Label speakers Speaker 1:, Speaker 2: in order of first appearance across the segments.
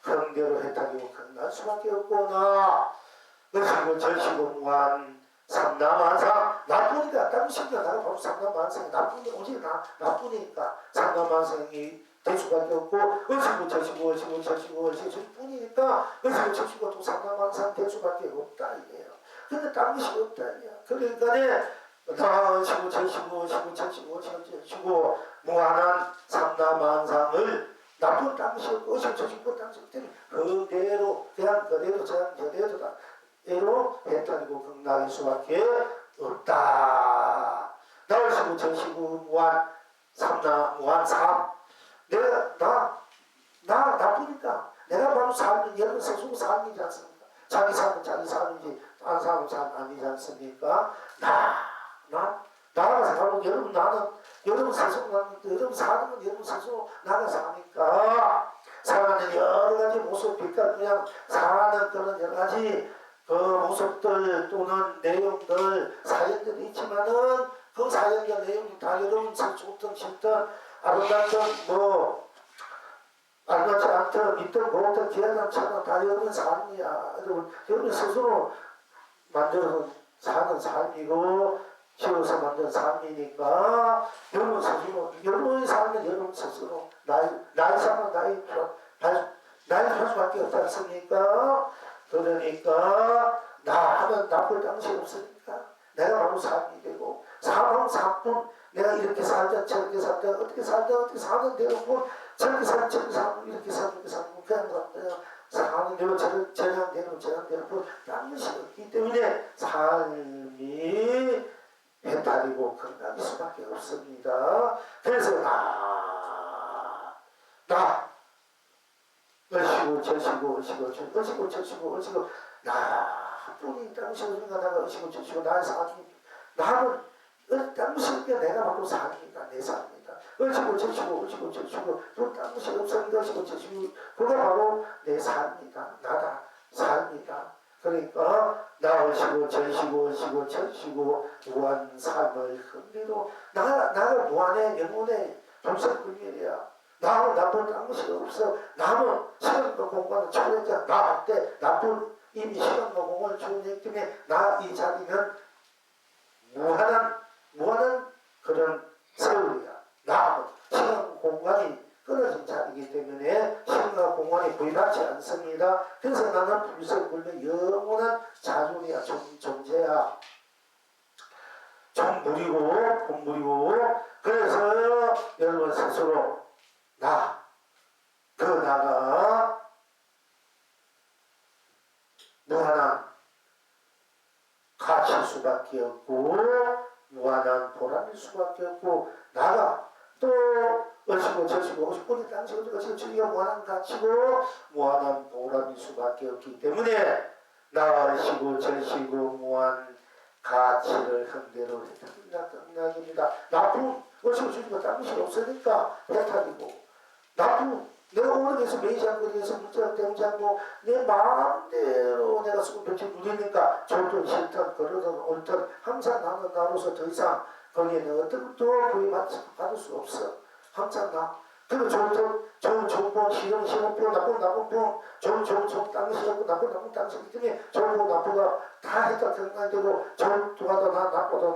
Speaker 1: 경대로 해탈이고 끝날 수밖에 없구나. 의식고 절시고 무한 삼라만상. 나쁘니까 다른 심지어 나가 바로 삼라만상이 나쁘니까 오직 나쁘니까 삼라만상이 될 수밖에 없고, 의식고 절시고 의식고 절시고 의식고 절뿐이니까 의식고 절시고 또 삼라만상 될 수밖에 없다 이게요. 근데 다른 것이 없다 이게요. 그러니까 나 의식고 절시고 의식고 절시고 의식고 절시고 무한한 삼라만상을 나쁜 당시 없고 의식 저식고 당시 없기 때문에 그대로 그냥 그대로 저대로 해탈이고 극락일 수밖에 없다. 나 의식고 저식고 무한 무한 삼. 내가 나쁘니까 내가 바로 삶이 여러분 스스로 삶이지 않습니까? 자기 삶은 자기 삶이지 다른 사람은 삶 아니지 않습니까? 나가 살고 여러분 나는 여러분 스스로 나는 여러분 사는 건 여러분 스스로 나가 사니까 사는 여러 가지 모습 빛깔 그냥 사는 그런 여러 가지 그 모습들 또는 내용들 사연들이 있지만은 그 사연과 내용이 다 여러분 좋든 싫든 아름답든 뭐 아름답지 않든 믿든 보든 기하든 차든 다 여러분 삶이야. 여러분 스스로 만들어서 사는 삶이고 지어서 만든 삶이니까 여러분 스스로 여러분의 삶은 여러분 스스로 나의 삶은 나의 할 수밖에 없지 않습니까? 그러니까 나 하면 나쁠 당시 없으니까 내가 바로 삶이 되고 삶은 삶뿐 내가 이렇게 살자 저렇게 살자 어떻게 사는 대로 저렇게 살면 저렇게 살면 이렇게 살면 그냥 사는 대로 저냥 대로 다른 것이 없기 때문에 삶이 해탈이고 건강일 수밖에 없습니다. 그래서 의식고 절시고 나뿐이 당신을 생각하다가 의식고 절시고 나의 삶이 나는 당신께 내가 바로 삶이다 내 삶이다. 의식고 절시고 또 당신 없으니까 의식고 절시고 그가 바로 내 삶이다 나다 삶이다. 그러니까 나 의식고 절시고 무한 삶을 흥미로 나가 무한의 영혼의 불생불멸이야. 나는 나쁜 당시 없어. 나는 시간과 공간을 초월했잖아. 나한테 나쁜 이미 시간과 공간을 초월했기 때문에 나 이 자리는 무한한 그런 세월이야. 나는 시간과 공간이 끊어진 자리이기 때문에 시간과 공간이 부인하지 않습니다. 그래서 나는 불생불멸 영원한 자존이야. 존재야. 본물이고 그래서 여러분 스스로 나가 무한한 가치일 수밖에 없고 무한한 보람일 수밖에 없고 나가 또 의식고 절시고 의식고니 당시 의식고 절시고 무한한 가치고 무한한 보람일 수밖에 없기 때문에 나 의식고 절시고 무한 가치를 흥대로 해탈입니다. 나쁜 의식고 절시고 당시 없으니까 해탈이고 나쁜 내가 오늘에서 매장거리에서 문자를 땜자고 내 마음대로 내가 수고 펼치 누리니까 좋든 싫든 그러든 옳든 항상 나는 나로서 더 이상 거기에 내가 어떤 것도 구애받을 수 없어. 항상 나. 그리고 좋은 폰, 싫은 폰, 나쁜 폰, 좋은 땅이 싫고 나쁜 땅이 싫기 때문에 좋고 나쁘가 다 했다 생각되고 좋아도 나쁘도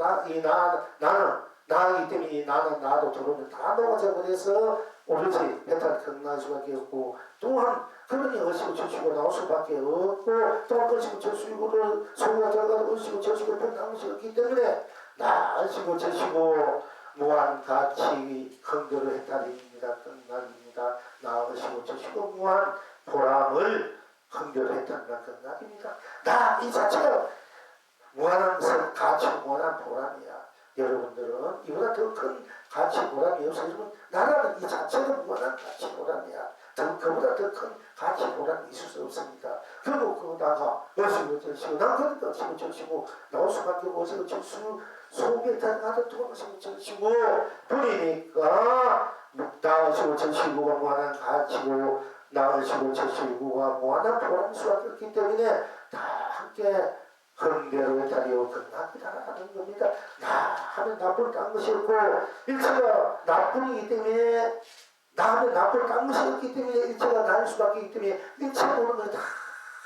Speaker 1: 나는 나이기 때문에 나는 나도 들어오면 다 녹아져 버려서 오로지 해탈 끝날 수밖에 없고 또한 그러니 의식고 절시고 나올 수밖에 없고 또한 의식고 절시고를 소리가 들어가도 의식고 절시고 변한 것이 없기 때문에 나 의식고 절시고 무한 가치 흥대로 해탈입니다. 끝날입니다. 나 의식고 절시고 무한 보람을 흥대로 해탈입니다. 끝날입니다. 나 이 자체가 무한한 가치 무한한 보람이야. 여러분들은 이보다 더 큰 가치 보람이 없어지면 나라는 이 자체가 무한한 가치 보람이야. 그보다 더 큰 가치 보람이 있을 수 없습니다. 그리고 그러다가 의식고 절시고 난 그러니까 의식고 절시고 나올 수밖에 없고 의식고 절시고 속에 들어가도 또 의식고 절시고 버리니까 나 의식고 절시고가 무한한 가치고 나 의식고 절시고가 무한한 보람일 수밖에 없기 때문에 다 함께 흥대로 해탈이고 끝납니다라는 겁니다. 나 하면 나쁜 딴 것이 없고 일체가 나뿐이기 때문에 나는 나쁜 딴 것이 없기 때문에 일체가 나일 수밖에 없기 때문에 일체 모든 것이 다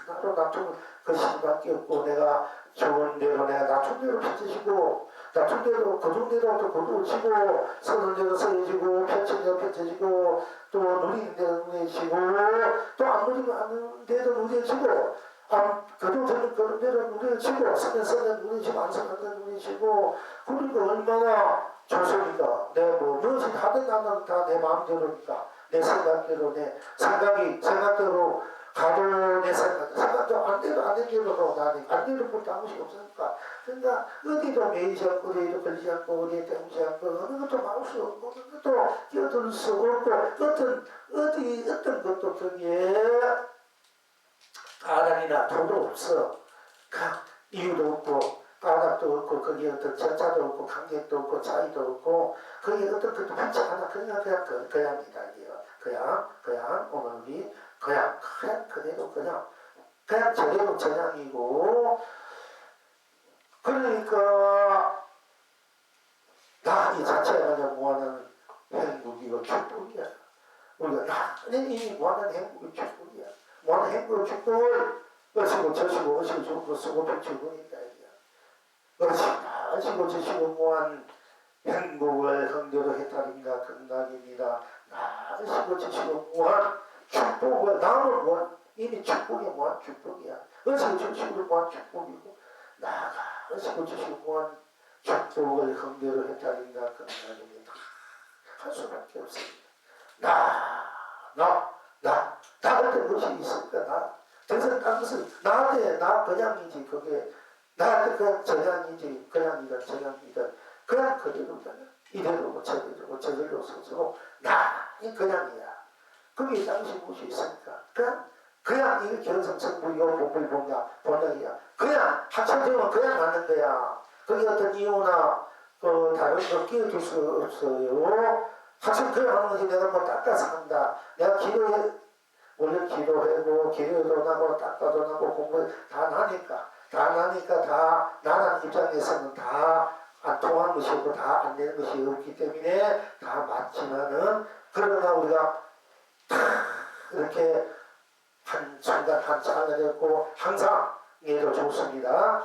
Speaker 1: 나로 놔둔 것이밖에 없고 내가 좋은 대로 내가 낮춘 대로 펼쳐지고 낮춘 대로 거둔 대로 또 거두어지고 서는 대로 서해지고 펼친 대로 펼쳐지고 또 누리는 대로 누려지고 또 안 누리면 안 대로 누려지고 거둔 대로 누려지고 서는 대로 누려지고 안 서는 대로 누려지고 그러니까 얼마나 좋습니까? 내가 뭐 무엇이 하든 나는 다 내 마음대로니까 내 생각대로 내 생각대로 가도 내 생각도 안 돼도 안 된 대로 나는 안 돼도 볼 아무 것이 없으니까 그러니까 어디도 매이지 않고 어디도 걸리지 않고 어디에 때문지 않고 어느 것도 막을 수 없고 어느 것도 끼어들 수 없고 어떤 것도 거기에 아랑이나 도도 없어. 이유도 없고 바닥도 없고 거기에 어떤 절차도 없고 관계도 없고 차이도 없고 거기에 어떤 것도 붙지 않아. 그냥 그냥이다 이게요. 그냥 오늘 우리 그냥 그대로 그냥 저대로 저냥이고 그러니까 나 이 자체가 그냥 뭐하는 행복이고 축복이야. 우리가 이미 뭐하는 행복이 축복이야. 뭐하는 행복이 축복을 어시고 저시고 어시고 저시고 쓰고 펼치고 있다 이거야. 어시고 저시고 뭐한 행복을 흥대로 해탈입니다. 건강입니다. 어시고 저시고 뭐한 축복을 나는 뭐한 이미 축복이 뭐한 축복이야. 어시고 저시고 뭐한 축복이고 나가 어시고 저시고 뭐한 축복을 흥대로 해탈입니다. 건강입니다. 할 수밖에 없습니다. 나 같은 것이 있으니까 나 그래서 딴 것은 나한테 나 그냥이지 그게 나한테 그냥 저냥이지 그냥이든 그냥 그대로다 이대로고 저대로 스스로 나이 그냥이야. 그게 당시 무엇이 있으니까 그냥 이게 견성성불이고 본능이야. 그냥 학생되면 그냥 맞는 거야. 그게 어떤 이유나 다른 거 끼어들 수 없어요. 학생 그냥 하는 것이 내가 뭐 닦아서 한다. 내가 원래 기도해도 나고 닦아도 나고 공부 다 나니까 다 나라는 입장에서는 다 안 통하는 것이 없고 다 안 되는 것이 없기 때문에 다 맞지만은 그러나 우리가 이렇게 한 순간 한 찰나였고 항상 예도 좋습니다.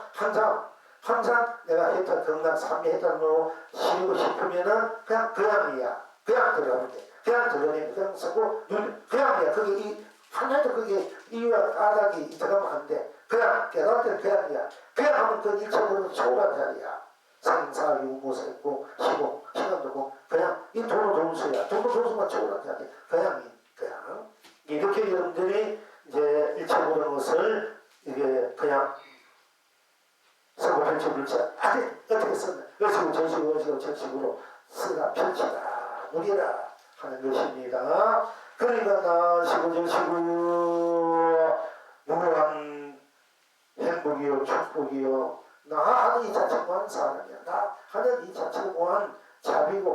Speaker 1: 항상 내가 했던 경락 3미 했던으로 쉬고 싶으면은 그냥이야. 그냥 들어가면 돼. 그냥 들어내면 그냥 쓰고 그냥이야. 그게 하나도 그게 이유와 까닭이 들어가면 안 돼. 그냥 깨달을 때는 그냥이야. 그냥 하면 그 일체적으로 초월한 자리야. 생사 유무사 있고 시고 시간도 고 그냥 이 도로 동수야. 도로 동수만 초월한 자리. 그냥 이렇게 여러분들이 이제 일체적인 것을 이게 그냥 서고 펼쳐볼지 어떻게 썼나. 저식으로 쓰라 펼치라 누리라 하는 것입니다. 그러니까 나시고 저시고 무한 행복이요 축복이요 나 하는 이 자체가 뭐한 사람이야. 나 하는 이 자체가 뭐한 자비고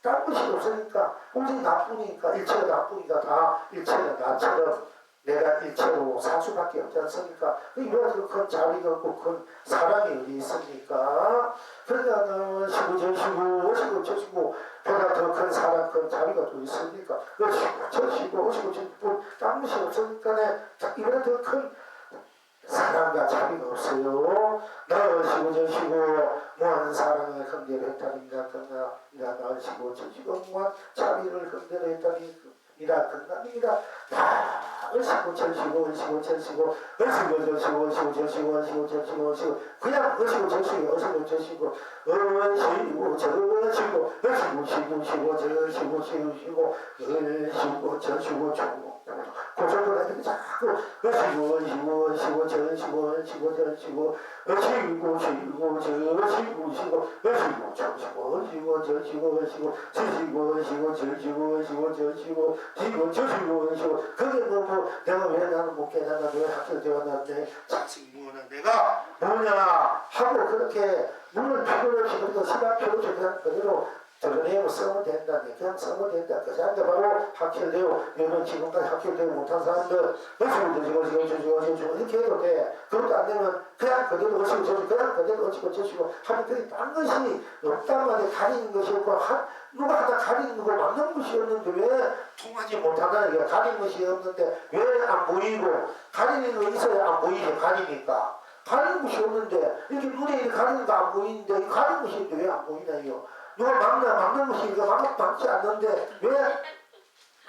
Speaker 1: 딴 것이 없으니까 오직 나쁘니까 일체가 나쁘니까 다 일체가 나처럼 내가 일체로 살 수밖에 없지 않습니까? 이래서 큰 자비가 없고 큰 사랑이 어디 있습니까? 그러니까 시고 저시고 보다 더 큰 사랑 큰 자비가 어디 있습니까? 저시고 저시고 딴 것이 없으니까 이보다 더 큰 사랑과 자비가 없어요. 나으시고 저시고 무한 사랑을 흥대로 했다니까 나으시고 저시고 무한 자비를 흥대로 했다니까 건강입니다. 으시고 저시고 저시고 그냥 으시고 저시고 고정보다 이렇게 자꾸 으시고 저시고 그게 내가 왜 나는 못 깨달나 왜 학교 되었는데 자식이 뭐냐 내가 뭐냐 하고 그렇게 물론 필요를 그리고 시간 필요를 그냥 그대로 드러내고 쓰면 된다니 그냥 쓰면 된다. 그 사람들 바로 학교되고 여러분 지금까지 학교되고 못한 사람들 어시고 이렇게 해도 돼. 그것도 안 되면 그냥 그대로 어시고 저시고 그냥 그대로 어시고 저시고 하면 그게 딴 것이 없단 말이야. 가리는 것이 없고 누가 하나 가리는 거 막는 것이 없는데 왜 통하지 못하나? 이게 가리는 것이 없는데 왜 안 보이고 가리는 거 있어야 안 보이지 가리니까. 가리는 것이 없는데 이렇게 눈에 가리는 거 안 보이는데 가리는 것이 있는데 왜 안 보이나요? 누가 막는 것이 이거 막지 않는데 왜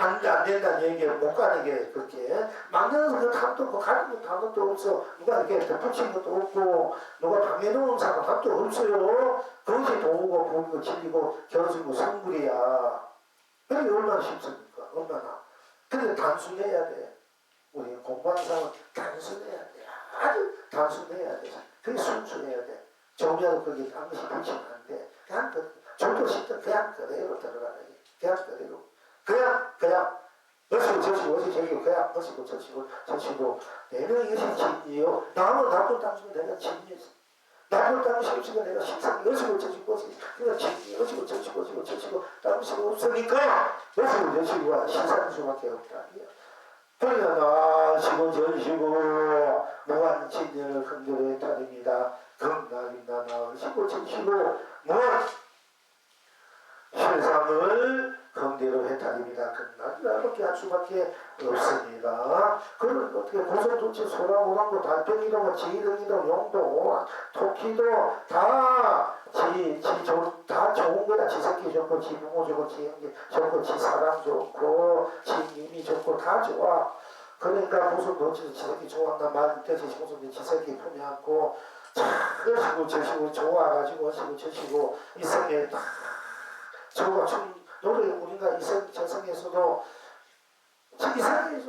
Speaker 1: 안 된다는 얘기에 못 가는 게 그렇게 막는 그 탐도 없고 가리는 탐도 없어. 누가 이렇게 덧붙인 것도 없고 누가 방해놓은 사람 탐도 없어요. 그것이 도우고 보이고 진리고 겨루고 성불이야. 그게 얼마나 쉽습니까? 얼마나. 근데 단순해야 돼. 우리 공부하는 사람은 단순해야 돼. 아주 단순해야 돼. 그게 순수해야 돼. 정리하고 거기에 한 것이 붙이면 안 돼. 그냥 절도 쉽다. 그냥 그대로 들어가는 게. 그냥 그대로. 그냥 어시고 저시고 어시고 저시고 그냥 어시고 저시고 내가 이것이 진리요. 나쁜 당신은 내가 진리였어. 나쁜 당신이 없으니까 내가 신상이 어시고 저시고 내가 진리 어시고 저시고 당신이 없으니까 어시고 저시고가 신상일 수밖에 없다. 그러니까 나시고 저시고 무한 진리를 긍정을 했다입니다. 건강이나 나으시고 저시고 무한 실상을 긍대로 해탈입니다. 그렇게 할 수밖에 없습니다. 그걸 어떻게 고소도치 소라고랑고 달팽이라고 지렁이라고 용도 토끼도 다 좋은 거야. 지 새끼 좋고 지 부모 좋고 지 형제 좋고 지 사람 좋고 지 님이 좋고 다 좋아. 그러니까 고소도치도 지 새끼 좋아한단 말이 뜻이 고소도치 지 새끼 품에 안고 어시고 저시고 좋아가지고 어시고 저시고 이성에 다 저거 참 노래 우리가 저성에서도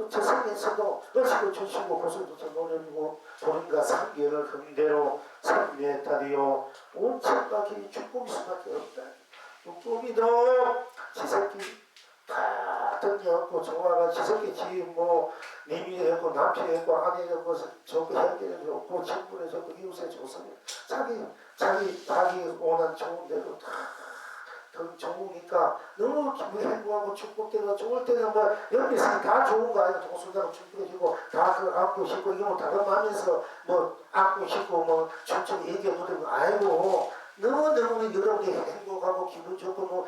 Speaker 1: 저성에서도 어시고 저시고 고소도 저 노래고 우리가 상계를 긍대로 상계했다리요 온천과 길이 축복일 수밖에 없다. 축복이도 지새끼 다 등이었고 좋아가 지새끼 지뭐 님이 했고 남편이 했고 아내 했고 좋고 형제를 좋고 친구를 좋고 이웃에 좋습니다. 자기 원한 좋은 대로 다 더 좋으니까 너무 기분이 행복하고 축복되고 좋을 때는 뭐 옆에서 다 좋은 거 아니고 동수다고 축복해주고 다 그 안고 싶고 이거 뭐 다른 마음에서 뭐 안고 싶고 뭐 천천히 얘기해 보는 거 아니고 너무너무 여러분이 행복하고 기분 좋고 뭐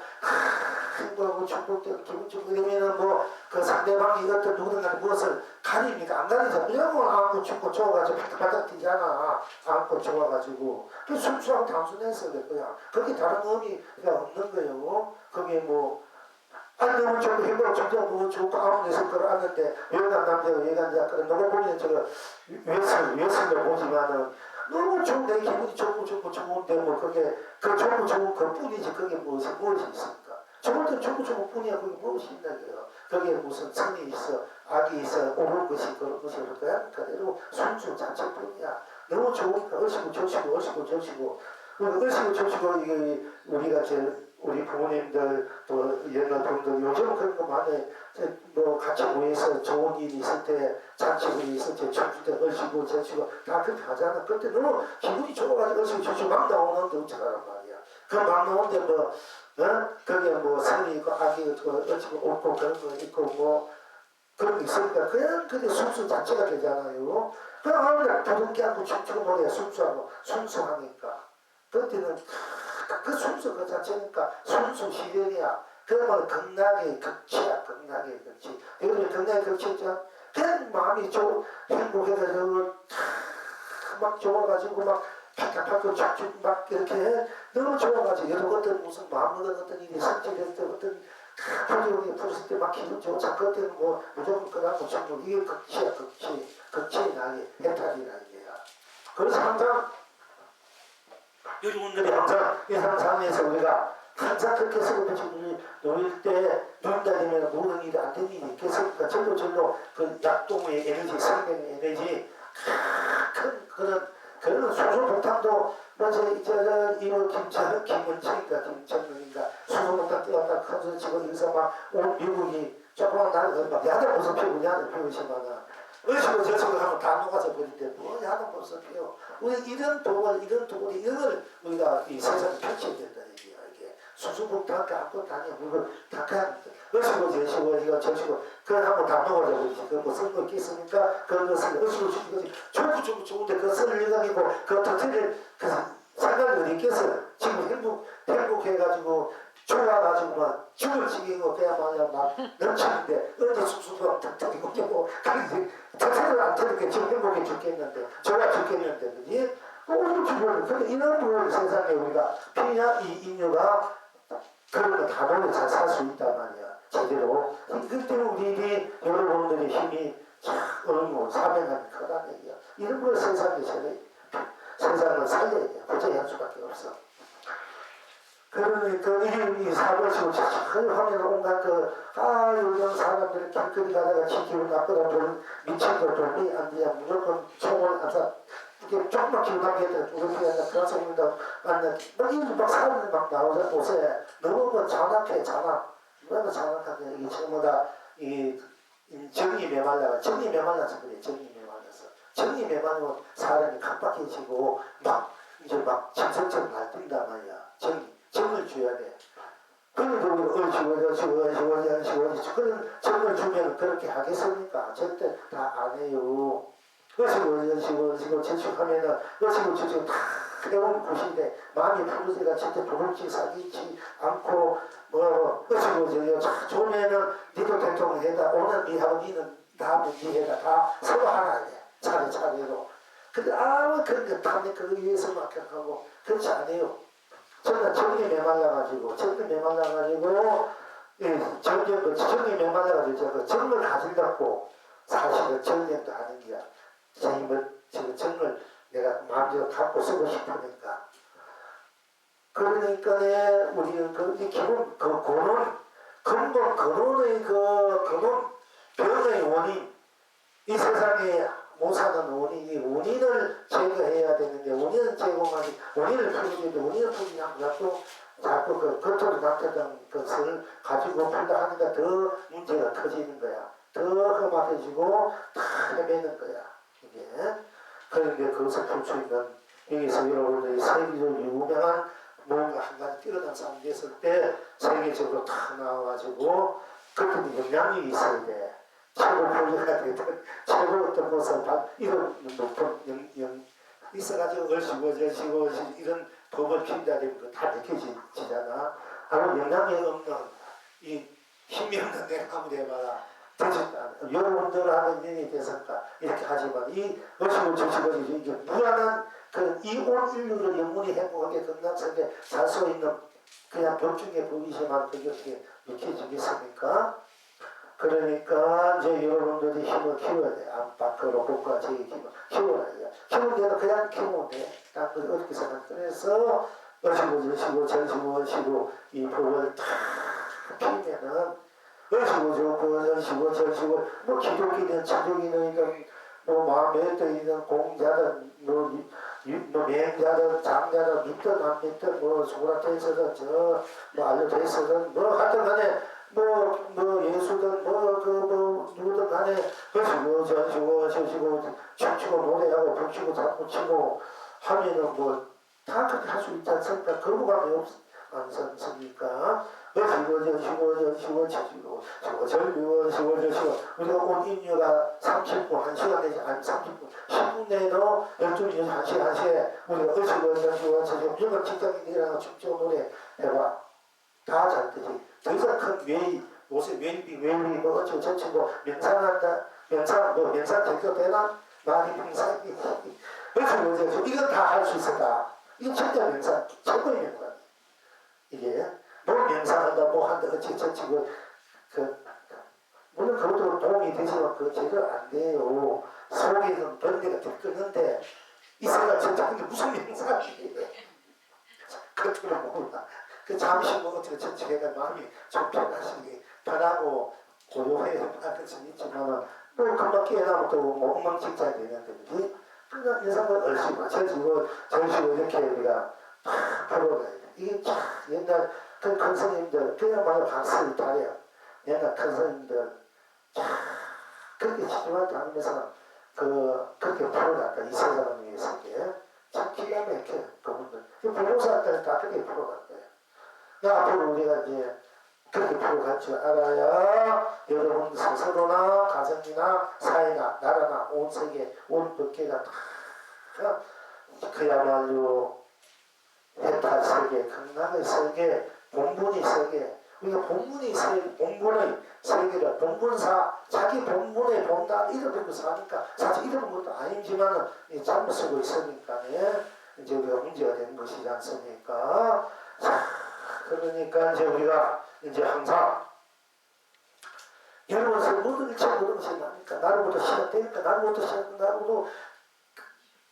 Speaker 1: 행복하고 축복되고 기분 좋고 이러면은 뭐 그 상대방이 이것도 누구든가 무엇을 가립니까? 안 가리죠. 무조건 안고 축고 좋아가지고 바닥 뛰잖아. 안고 좋아가지고 그 순수하고 단순해서 그거야. 그게 다른 의미가 없는 거예요. 그게 뭐 너무 좋고 행복하고 좋고 좋고 아무 데서 끌어안는데 외간 남자가 외간 여자 너무 보면 저거 외선을 보지만은 너무 좋은 내 기분이 좋고 좋은데 뭐 그게 그 좋은 그뿐이지 그게 무엇이 있습니까? 좋을 때 좋고 뿐이야. 그게 무엇이 있나요? 그게 무슨 선이 있어 악이 있어 옳은 것이 그런 것이 그냥 그대로 순수 자체뿐이야. 너무 좋으니까 어시고 저시고 이게 우리가 우리 부모님들 또 연락분들 요즘 그런 거 많이 뭐 같이 모여서 좋은 일이 있을 때 잔치일이 있을 때 춤출 때 얼씨고 저시고 다 그렇게 하잖아. 그때 너무 기분이 좋아가지고 얼씨고 저시고 막 나오는데 어쩌라는 말이야. 그 막 나오는데 뭐 그게 뭐 선이 있고 악이 있고 얼씨고 없고 그런 거 있고 뭐 그런 게 있으니까 그냥 그게 순수 자체가 되잖아요. 그냥 아무래도 부둥켜 안고 춤추고 노래 순수하니까 그때는 그 순수 그 자체니까 순수 실현이야. 그러면 극락의 극치야. 극락의 극치. 여러분 극락의 극치죠. 그냥 마음이 행복해가지고 막 좋아가지고 막 팍팍팍 쭉쭉 막 이렇게 너무 좋아가지고 여러분 어떤 무슨 마음먹은 어떤 일이 성질했을 때 어떤 표정이 풀었을 때 막 기분 좋고 그때는 뭐 무조건 끄라고 전부 이게 극치야. 극치의 나이 해탈이라 이게야. 그래서 항상 여러분들이 항상 이 상상에서 우리가 항상 그렇게 쓰고 지금 놓일 때 눈다 되면 모든 일이 안 되는 일이 있겠습니까? 절로 그 약동의 에너지, 생명의 에너지 큰 그런 수소폭탄도 먼저 이거 김천명인가 수소폭탄 뛰었다 커서 지금 여기서 막 미국이 조그만 나를 막 야단 벗어 피우고 야단 피우시면은 의식으로 저식으로 하면 다 녹아져 버린데 뭐 야단 벗어 피워. 우리 이런 도구를 이걸 우리가 이 세상에 펼쳐야 된다 얘기야. 이게 수소폭탄 아무것도 아니야. 물건 다 그냥 의식으로 저식으로 이거 저식으로 그걸 한번 다 녹아져 버리지. 그거 뭐 쓸 거 있겠습니까? 그런 것을 의식으로 주는 거지. 좋은데 그거 쓸 일각이고 그거 터트릴 그 생각이 어디 있겠어요. 지금 행복해가지고 좋아가지고 막 죽을 지기고 그야말로 막 넘치는데 어디 쑥쑥 턱턱이고 뭐 턱턱을 안 터니까 지금 행복해 죽겠는데 좋아 죽겠는데 그지? 오늘 죽어요. 근데 이런 걸 세상에 우리가 피냐 이 인류가 그런 거 단호하게 잘 살 수 있단 말이야. 제대로. 그 때문에 우리 여러분들의 힘이 참 어느 사명감이 크다는 얘기야. 이런 걸 세상에 세상을 살려야 돼. 구제할 수밖에 없어. 그러니까 이 사고치고 하면 온갖 요즘 사람들이 길거리 가다가 지키고 나쁘다 돈 미친 거 돈이 안 돼야 무조건 총을 안사 이게 조금만 기분하게 해도 우리가 그런 소리다 맞네. 막 사람들 막 나오자 오세 너무 뭐 잔악해 잔악 너무 잔악하게 이게 전부 다이 정이 메말라서 그래. 정이 메말라서 정이 메말리면 사람이 깜빡해지고 막 이제 막 정성처럼 날뛴단 말이야. 정을 줘야 돼. 그런데 우리가 얼씨고 그런 정을 주면 그렇게 하겠습니까? 절대 다 안 해요. 얼씨고 저축하면은 얼씨고 저축 다 해온 곳인데 마음이 푸르지가 절대 부럽지 사귀지 않고 뭐 얼씨고 좋으면은 니도 대통령 해다 오늘 니하고 니는 다음에 니 해다 다 서로 하나 돼. 차례로. 근데 아무 그런 거 탐내 그거 위해서 막하고 그렇지 않아요. 저는 정이 메말라가지고 정이 메말라가지고 정을 가지려고 사실은 정년도 하는 거야. 지금 정을 내가 마음대로 갖고 쓰고 싶으니까. 그러니까 우리는 이 기본 근본 근원의 병의 원인 이 세상에 못 사는 원인이 원인을 제거해야 되는데 원인을 제거하지 원인을 풀는데 원인을 풀지 않고 자꾸 그 겉으로 나타난 것을 가지고 풀다 하니까 더 문제가 터지는 거야. 더 험악해지고 다 헤매는 거야. 이게 그런데 그것을 풀 수 있는 여기서 여러분들이 세계적으로 유명한 뭔가 한 가지 뛰어난 사람이 됐을 때 세계적으로 다 나와가지고 그때는 영향력이 있어야 돼. 최고 분야가 되든 최고 어떤 것을 이런 높은 있어가지고 얼씨고 이런 법을 핀다는 다 느껴지잖아. 아무 영향이 없는 이 힘이 없는 내가 아무리 해봐라 되지도 않아. 여러분들 하는 일이 됐을까 이렇게 하지만 이 얼씨고 이게 무한한 이온 인류를 영원히 행복하게 건강하게 살 수 있는 그냥 법 중에 법이지만 그게 어떻게 느껴지겠습니까? 그러니까 이제 여러분들이 힘을 키워야 돼. 안팎으로 복과 제의 힘을 키워야 돼. 키우는 데는 그냥 키우면 돼. 딴 걸 어떻게 생각해. 그래서 얼씨고 이 법을 다 피면은 얼씨고 뭐 기독이든 차독이든 뭐 마음에 떠있는 공자든 뭐 맹자든 장자든 믿든 안 믿든 뭐 소크라테스든 뭐 알레테스든 뭐 하여튼 간에 뭐 예수든 누구든 간에 얼씨고 춤추고 노래하고 북치고 장구치고 하면은 뭐 다 그렇게 할 수 있지 않습니까? 거부감이 않습니까? 얼씨고 우리가 온 인류가 30분 1시간 내지 아니 30분 10분 내로 12시 1시에 우리가 얼씨고 무조건 직장인이랑 춤추고 노래 해봐. 다 잘 되지. 더 이상 큰 외의 요새 외인비 뭐 어쩌고 명상 제대로 되나? 말이 명상이 그래서 이건 다 할 수 있었다. 이거 진짜 명상 최고의 명상. 이게 뭐 명상한다 뭐 한다 어찌고 물론 그것도 도움이 되지만 그거 제대로 안 돼요. 속에는 번뇌가 들끓는데 이 생각 진짜 근데 무슨 명상이에요? 겉으로 몰라. 잠시 뭐 어떻게 천천히가 마음이 좀 편하고 고요해야 하는 것은 있지만 또 금방 깨어나면 또 엉망진창이 되는데 그지? 그러니까 인상을 얼씨고 절시고 이렇게 우리가 풀어가야 돼. 이게 참 옛날 큰 스님들 그야말로 각설이 다려. 옛날 큰 스님들 참 그렇게 집중하지 않으면서 그렇게 풀어갔다. 이 세상을 위해서 참 기가 막혀 그분들. 부모사한테는 다 그렇게 풀어갈 거야. 앞으로 우리가 이제 그렇게 풀어갈 줄 알아야 여러분 스스로나 가정이나 사회나 나라나 온 세계 온 법계가 다 그야말로 해탈 세계, 극락의 세계 본분이 세계. 우리가 본분의 세계를 본분사, 자기 본분의 본단 잃어버리고 사니까 사실 잃어버린 것도 아니지만 잘못 쓰고 있으니까 이제 우리가 문제가 되는 것이지 않습니까? 자, 그러니까 이제 우리가 이제 항상 여러분 모든 일체 모든 것이 나니까 나로부터 시작되니까 나로부터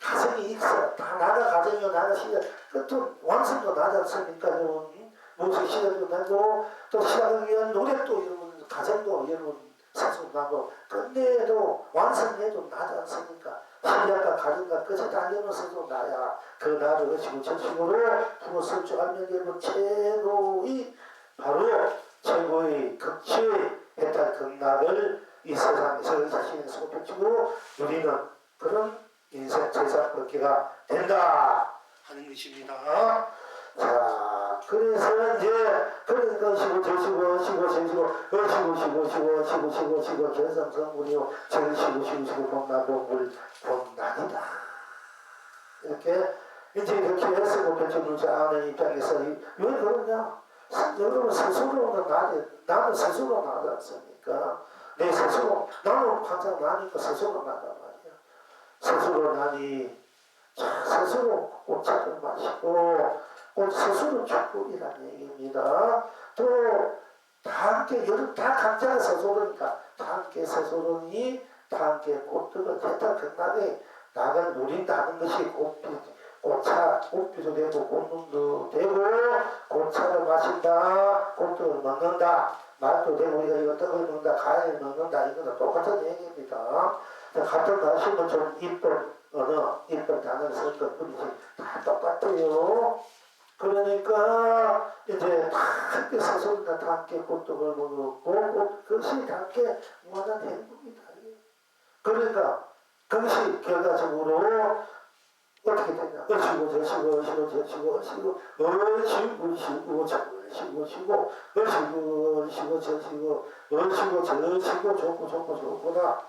Speaker 1: 가정이 있어. 다 나가 가정이요 나가 시작. 또 완성도 나지 않습니까? 여러분 무엇이 시작도 나고 또 시작을 위한 노력도 여러분 가정도 여러분 스스로 나고 끝내도 완성해도 나지 않습니까? 시작과 가정과 끝이 다 여러분 스스로 나야 그 나를 의식으로 전식으로 부모 쓸 줄 알면 여러분 최고의 극치의 해탈 극락을 이 세상에서 자신의 손을 펼치고 누리는 그런 인생 제사 걷기가 된다 하는 것입니다. 자, 그래서 이제 그러니까 쉬고 저쉬고 쉬고 저쉬고 쉬고 개성성분이요 쉬고 본나본물 본난이다 이렇게 이제 이렇게 해서 펼쳐놓지 않은 입장에서 왜 그러냐? 여러분 스스로는 나는 스스로 나지 않습니까? 내 스스로 나는 항상 나니까 스스로 나단 말이야. 스스로 나니 스스로 꽃차를 마시고 스스로 축복이라는 얘기입니다. 또 다 함께 여러분 다 각자가 스스로니까 다 함께 스스로니 다 함께 꽃들은 대타 극락에 나를 누린다는 것이 꽃비도 되고 꽃눈도 되고 꽃차를 마신다 꽃도 먹는다 말도 되고 우리가 이거 떡을 먹는다 과일을 먹는다 이거는 똑같은 얘기입니다. 같은 말씀은 좀 이쁜 단어를 쓸 것 뿐이지 다 똑같아요. 그러니까 이제 다 함께 서서히 다 함께 꽃떡을 먹고 그것이 다 함께 무한한 행복이다. 그러니까 그것이 결과적으로 어떻게 되냐? 얼씨구 좋구나.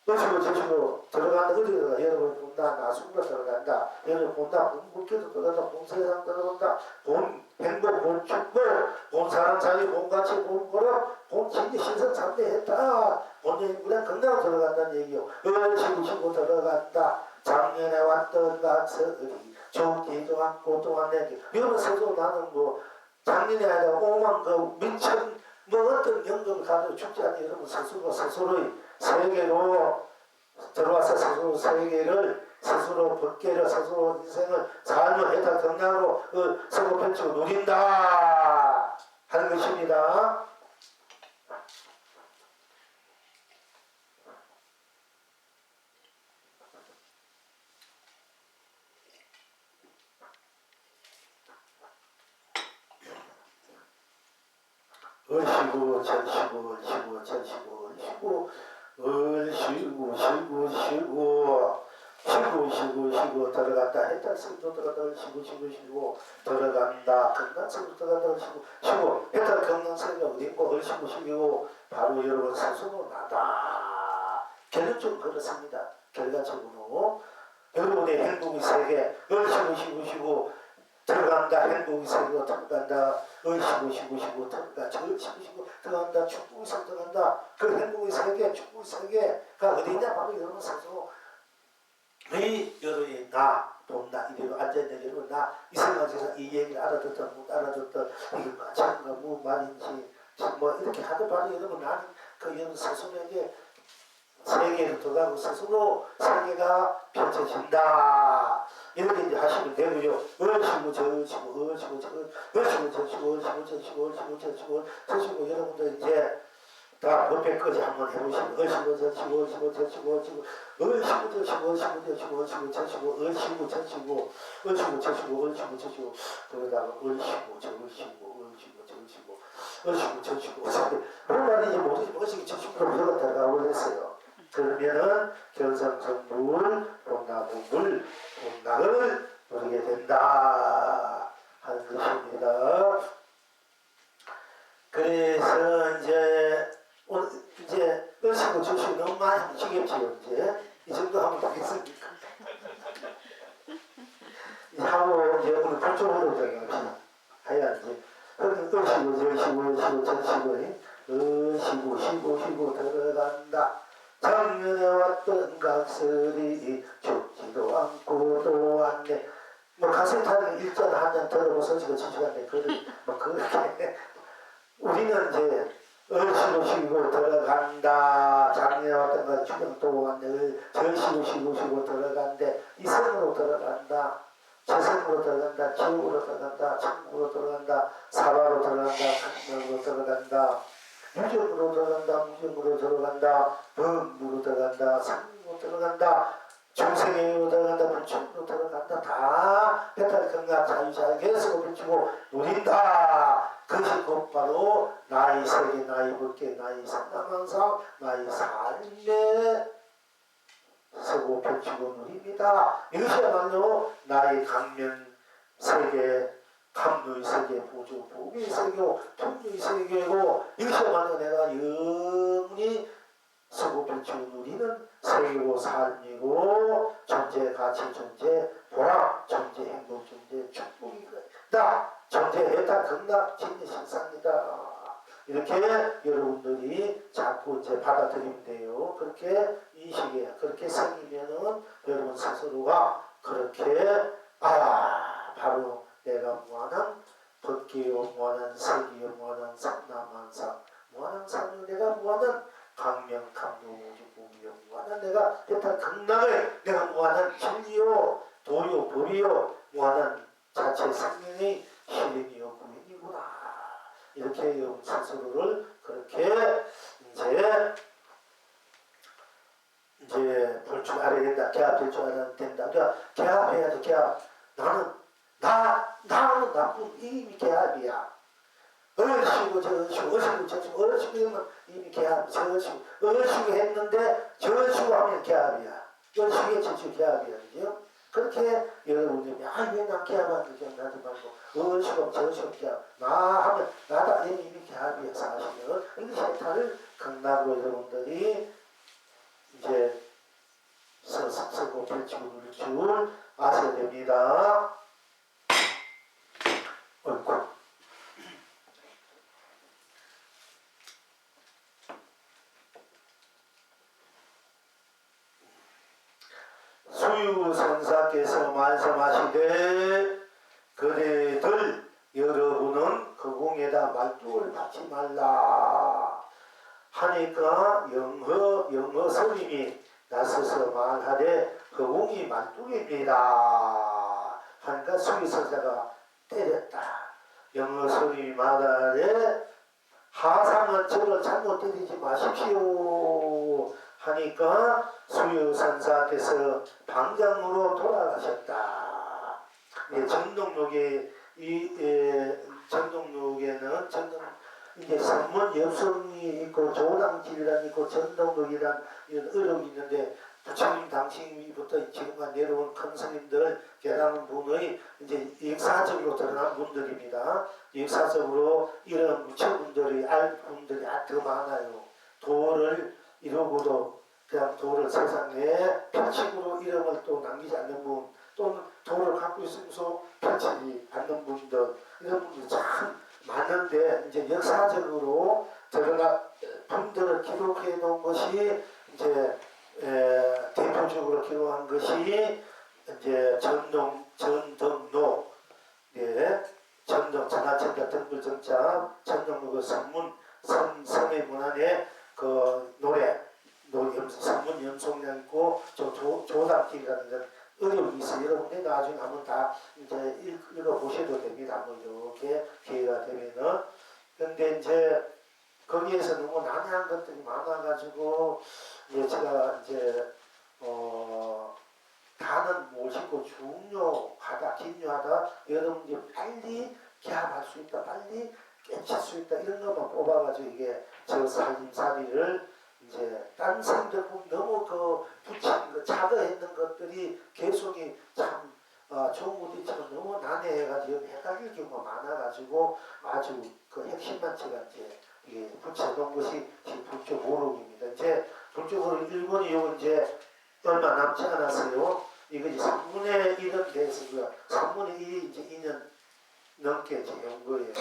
Speaker 1: 얼씨구 들어간다. 어디가 여러분 본다. 나순도 들어간다. 여러분 본다. 본국기도 들어간다. 본세상 들어간다. 본 행복, 본 축복, 본 사람 사이, 본 가치, 본 거력, 본 진리 신선 참배했다. 본인이 그냥 건강 들어간다는 얘기요. 얼씨구 들어간다. 작년에 왔던 가설이 좋기도 않고 또한 내게 여러분 나는 뭐 작년에 아니라 오만 그 민천 뭐 어떤 영역을 가지고 죽지 않니 여러분 스스로의 세계로 들어와서 스스로 세계를 스스로 법계를 스스로 인생을 삶을 해탈 경량으로 서로 펼치고 누린다 하는 것입니다. 얼씨구 들어간다 해탈성도 들어간다 얼씨구 들어간다 건강성도 들어간다 얼씨구 해탈 건강성이 어디있고 얼씨구 바로 여러분 스스로 나다. 결론적으로 그렇습니다. 결과적으로 여러분의 행복의 세계 얼씨구 들어간다. 행복이 세계로 들어간다. 쉬고 들어간다. 들어간다. 축복이 세 들어간다. 그 행복의 세계, 축복의 세계가 어디냐? 바로 여러분 스스로 여러분이 나 본다. 이대로 앉아있는 여러분 이 생각에서 이 얘기를 알아듣던 못 알아듣던 이게 마찬가 뭐 말인지 뭐 이렇게 하도 바로 여러분 나는 그 여러분 스스로에게 세계로 들어가고 스스로 세계가 펼쳐진다. 이렇게 이제 하시면 되고요. 얼씨구 여러분들 이제 다 몇백까지 한번 해보시면 얼씨구 그러다가 뭔 말인지 모르지 얼씨구 저씨구 무조건 들어가고 그랬어요. 그러면은 견성성물, 본나무물, 본락을 누리게 된다 하는 것입니다. 그래서 오늘 얼씨구 저씨구 너무 많이 하시겠지요. 이 정도 하면 되겠습니까? 하고 오늘 본적으로 해야지. 쉬고 들어간다. 작년에 왔던 각설이 죽지도 않고 또 왔네. 뭐 가세타는 일전 한년 들어보서 지금 지시간데 뭐 그렇게 우리는 이제 쉬고 들어간다. 작년에 왔던 거 지금 또 왔네. 쉬고 들어간대. 이성으로 들어간다. 재성으로 들어간다. 지옥으로 들어간다. 천국으로 들어간다. 사바로 들어간다. 강명으로 들어간다. 유정으로 들어간다. 무정으로 들어간다. 범무로 들어간다. 상으로 들어간다. 중생으로 들어간다. 불충으로 들어간다. 다 배탈 건강 자유자유 계속 비추고 누린다. 그것이 곧바로 나의 세계, 나의 법계, 나의 상남항상, 나의 삶에 서고 펼치고 누립니다. 이것이야말로 나의 강면 세계, 감노의 세계, 보조, 보기의 세계고, 통유의 세계고, 이것이야말로 내가 영원히 서고 펼치고 누리는 세계고, 삶이고, 존재, 가치, 존재, 보람, 존재, 행복, 존재, 축복이다. 존재, 해탈, 극락, 진리, 신상이다. 이렇게 여러분들이 자꾸 이제 받아들이면 돼요. 그렇게 인식에 그렇게 생기면은 여러분 스스로가 그렇게 바로 내가 무한한 법계요, 무한한 세계요, 무한한 상남한상, 무한한 상요, 내가 무한한 강명, 강요, 우주공요, 무한한 내가 해탈 극락을 내가 무한한 진리요, 도요, 법이요, 무한한 자체 생명의 실행이요, 구현이구나. 이렇게 스스로를 그렇게 이제 볼 줄 알아야 된다. 개합될 줄 알아야 된다. 그러니까 개합해야지. 개합. 나는 나쁜 이미 개합이야. 어시고 저시고 어시고 저시고 어시고 하면 이미 개합. 저시고 어시고 했는데 저시고 하면 개합이야. 어시고 저시고 개합이야. 그죠? 그렇게 여러분들이 왜 난 개합하는데 기억나지 말고 어시고 저시고 개합. 나 하면 나다 이미 개합이야. 사실은 이것이 해탈을 극락으로 여러분들이 이제 서고 펼치고 누릴 줄 아셔야 됩니다. 어이구. 수유선사께서 말씀하시되 그대들 여러분은 그 공에다 말뚝을 받지 말라 하니까 영허 스님이 나서서 말하되 그 공이 말뚝입니다 하니까 수유선사가 때렸다. 영허 스님이 말하되 하상은 저를 잘못 때리지 마십시오 하니까 수유선사께서 방장으로 돌아가셨다. 전동록에는 이제 선문 여성이 있고 조당질이란 있고 전동록이란 이런 어록이 있는데 부처님 당시부터 지금까지 내려온 큰 스님들 계란 분의 이제 역사적으로 드러난 분들입니다. 역사적으로 이런 무처분들이 알 분들이 더 많아요. 도를 이루고도 그냥 도를 세상에 편식으로 이름을 또 남기지 않는 분, 또는 도를 갖고 있으면서 편치지 않는 분들, 이런 분들이 참 많은데 이제 역사적으로 드러난 분들을 기록해 놓은 것이 이제 대표적으로 기록한 것이 이제 전등록, 전등 전하천자 등불정자 전등록의 선의 문안에 그 노래 선문 연속량 있고 조당길이라는 어려움이 있어요. 여러분이 나중에 한번 다 이제 읽어보셔도 됩니다. 한번 이렇게 기회가 되면은. 근데 이제 거기에서 너무 난해한 것들이 많아가지고 이제 제가 이제 다는 모시고 중요하다, 긴요하다. 여러분들이 빨리 개합할 수 있다, 빨리 깨칠 수 있다 이런 것만 뽑아가지고 이게 저 살림살이를 이제 다른 사람들 보면 너무 그 붙인 그 자거했는 것들이 계속이 참 좋은 것도 있지만 너무 난해해가지고 헷갈릴 경우가 많아가지고 아주 그 핵심만 제가 이제 이게 붙여놓은 것이 지금 불교 모록입니다. 이제 불교모록 1권이 요 이제 얼마 남지 않았어요. 이거 이제 3분의 1은 돼서 3분의 1이 이제 2년 넘게 이제 온 거예요.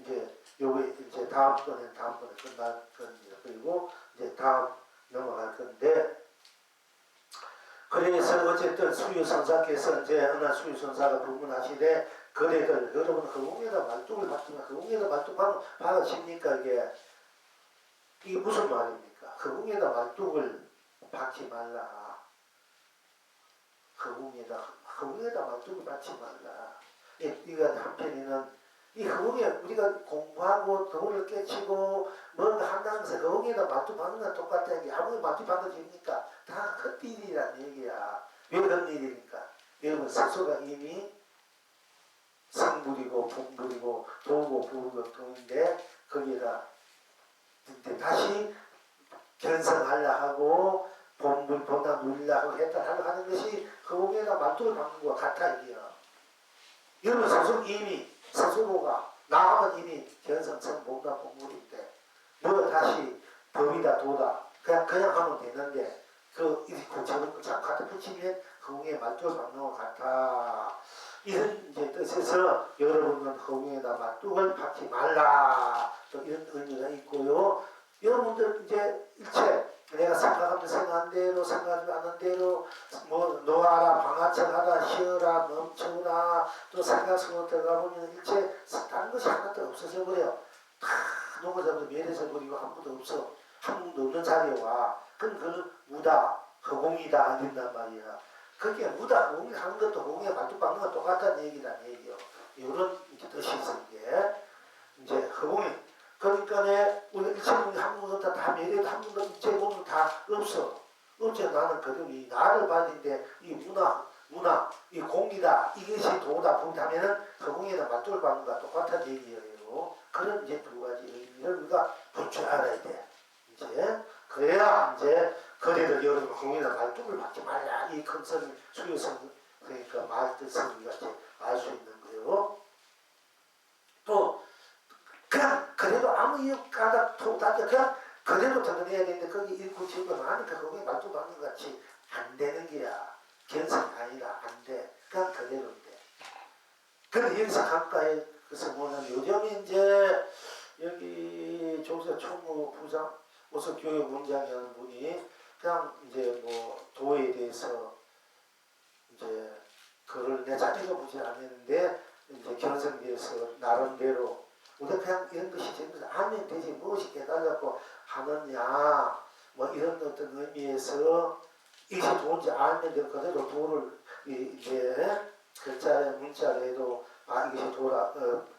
Speaker 1: 이제 요게 이제 다음번에 끝날 겁니다. 그리고 이제 다음 넘어갈 건데, 그래서 어쨌든 수유선사께서 이제 어느 수유선사가 부문하시되 거래들 여러분 허공에다 말뚝을 받지만 허공에다 말뚝 받으십니까? 이게 무슨 말입니까? 허공에다 말뚝을 받지 말라. 허공에다 말뚝을 받지 말라. 이거 한편에는 이 허공에 우리가 공부하고 도를 깨치고 뭔가 한다면서 허공에다 말뚝 받는 건 똑같다는 게 아무리 말뚝 받아집니까? 다 헛일이란 얘기야. 왜 그런 일입니까? 여러분 스스로가 이미 성불이고 분불이고 도고 부르고 동인데 거기에다 다시 견성하려 하고 본분 본당 누리려고 했다 하는 것이 허공에다 말뚝을 받는 것과 같아 이게요. 여러분 스스로가 나하면 이미 견성성 본당 본물인데 뭐 다시 법이다 도다 그냥 하면 되는데 그 구체적으로 자꾸 갖다 붙이면 허공에 말뚝을 받는 것 같아. 이런 이제 뜻에서 여러분은 허공에다 말뚝을 받지 말라. 또 이런 의미가 있고요. 여러분들 이제 일체 내가 생각한 대로 생각하지 않은 대로 뭐 놓아라 방아척하라 쉬어라 멈추라 또 생각 속으로 들어가 보면 일체 다른 것이 하나도 없어져 버려. 다 녹아져 버려. 멸해져 버리고 아무도 없어. 아무도 없는 자리에 와. 그럼 그걸 무다 허공이다 안 된단 말이야. 그게 무다 허공이 하는 것도 허공에 말뚝 박는 건 똑같다는 얘기란 얘기요. 이런 뜻이 있는 게 이제 허공이 그러니까 우리가 일체문이 한 번도 다 매력도 한 번도 일체 보면 다 없어. 어째 나는 그대로 이 나를 봤는데 이 문화 이 공이다 이것이 도다 보다면은 허공에다 맞돌 받는 것과 똑같은 얘기예요. 그런 이제 두 가지 의미를 우리가 볼 줄 알아야 돼. 이제 그래야 이제 그래도 여러분 허공에다 말뚝을 받지 말라 이 컨셉 수요성 그러니까 말 뜻을 우리가 이제 알 수 있는 거예요. 또 그냥 그래도 아무 이유 가다 통닭이 그냥 그대로 던져내야 되는데 거기 읽고 지우고 하니까 거기에 말뚝 받는 것 같이 안 되는 게야. 견성이 아니라 안 돼. 그냥 그대로인데. 근데 여기서 가까이 그래서 뭐냐면 요즘 이제 여기 조사 총무 부장 무슨 교육원장이라는 분이 그냥 이제 뭐 도에 대해서 이제 그걸 내 자기가 보지 않았는데 이제 견성돼서 나름대로 우리가 그냥 이런 것이 전부 알면 되지 무엇이 깨달았고 하느냐 뭐 이런 어떤 의미에서 이것이 도인지 알면 되고 그대로 도를 이제 글자에 문자에도 이것이 도라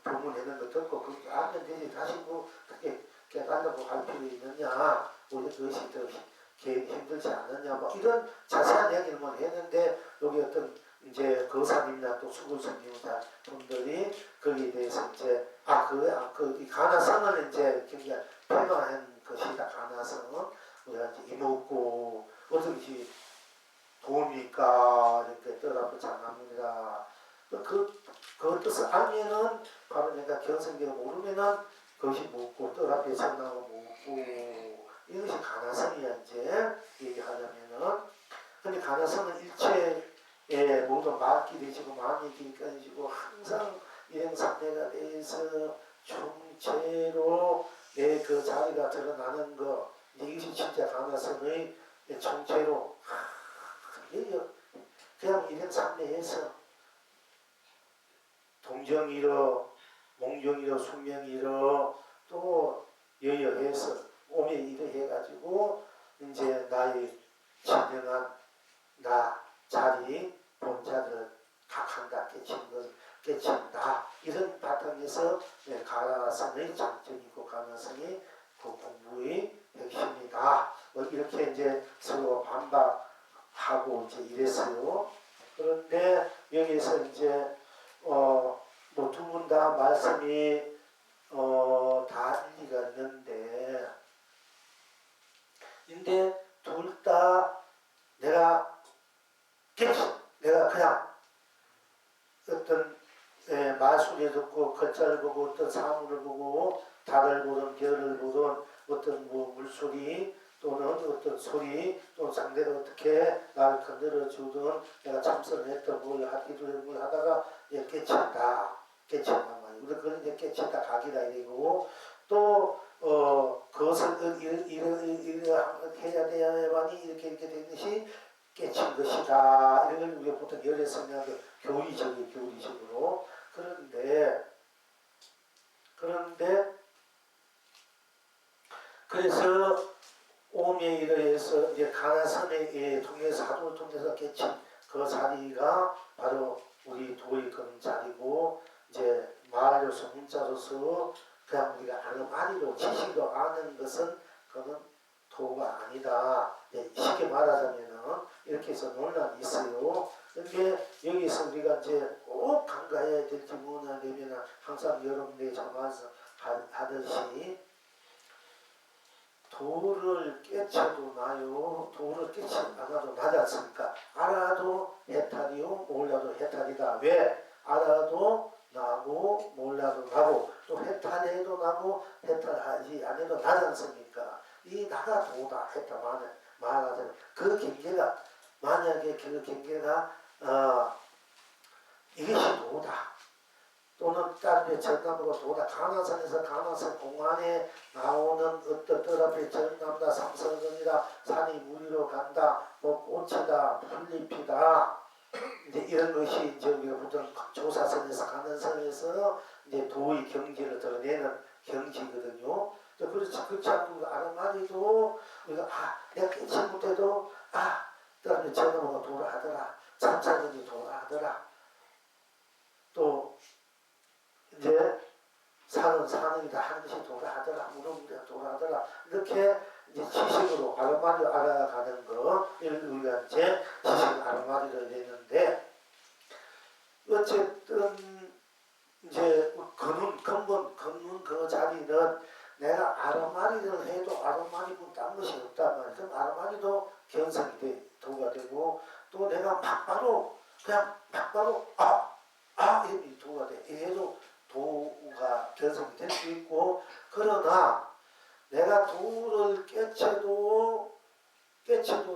Speaker 1: 부문내는 거 듣고 그렇게 알면 되지 다시 뭐 그렇게 깨달라고 할 필요 있느냐 우리 그것이 더 힘들지 않느냐 뭐 이런 자세한 얘기를 뭐 했는데 여기 어떤 이제 거사님이나 또 수굴스님이나 분들이 거기에 대해서 이제 이 가나성을 이제 굉장히 폐가한 것이다. 가나성은 우리가 이제 이목구 어떻게 도움이니까 이렇게 떠나고 장합니다. 그 뜻을 알면은 바로 내가 견성계를 모르면은 그것이 묻고 떠나게 전하고 묻고 이것이 가나성이야 이제 얘기하자면은. 근데 가나성은 일체의 모든 말기 되시고 마음이 길까지고 항상 일행삼매가 대해서 총체로 내 그 자리가 드러나는 거 이것이 진짜 가나성의 총체로 그냥 일행삼매에서 동정이로 몽정이로 숙명이로 또 여여해서 오매이로 해가지고 이제 나의 진정한 나 자리 본자를 각한다 깨친다 이런 바탕에서 가나성의 장점이고 가나성이 그 공부의 핵심이다 뭐 이렇게 이제 서로 반박하고 이제 이랬어요. 그런데 여기서 이제 뭐 두 분 다 말씀이 다 일리가 있는데 둘 다 내가 그냥 어떤 마술에 듣고 글자를 보고 어떤 사물을 보고 달을 보든 별을 보든 어떤 뭐 물소리 또는 어떤 소리 또는 상대가 어떻게 나를 건드려 주든 내가 참선을 했던 뭘 하기도 뭘 하다가 깨친다. 깨친단 말이에요. 우리가 그런 이제 깨친다 각이다 이러고 또 그것을 해야 돼야만이 이렇게 되는 것이 깨친 것이다. 이런 걸 우리가 보통 열애 성향의 교리적으로 그런데 그래서 오미에 이르해서 이제 가나선에 통해서 하도를 통해서 깨친 그 자리가 바로 우리 도의 그런 자리고 이제 말로서 문자로서 그냥 우리가 아름아리로 지식으로 아는 것은 그건 도가 아니다. 쉽게 말하자면은 이렇게 해서 논란이 있어요. 근데 여기서 우리가 이제 꼭 간과해야 될지 뭐냐면 항상 여러분들이 전화해서 하듯이 도를 깨쳐도 나요. 도를 깨치 않아도 나지 않습니까? 알아도 해탈이요. 몰라도 해탈이다. 왜? 알아도 나고 몰라도 나고 또 해탈해도 나고 해탈하지 않아도 나지 않습니까? 이 나가 도다 했다 말하자면 그 경계가 만약에 그 경계가 이것이 도다. 또는 다른 전남으로 도다. 가나산에서 가나산 공안에 나오는 어떤 떠라피 전남다 삼성전이다 산이 무리로 간다 뭐 꽃이다 풀잎이다 이제 이런 것이 이제 우리가 보통 조사선에서 가난선에서 이제 도의 경지를 드러내는 경지거든요. 그렇지 않고 아르마니도 우리가 내가 깨치 못해도 다른 전남으로 도라 하더라 삼성전이 도라 하더라 또 이제 산이다 하는 것이 도라하더라 무릎이다 도라하더라 이렇게 이제 지식으로 아르마디로 알아가는 거 우리가 이제 지식 아르마디로 되는데 어쨌든 이제 근본 그 자리는 내가 아르마디를 해도 아르마디는 딴 것이 없단 말이야. 그럼 아르마디도 견성이 도가 되고 또 내가 막바로 이 도가 돼. 얘도 도가 견성이 될 수 있고 그러나 내가 도를 깨쳐도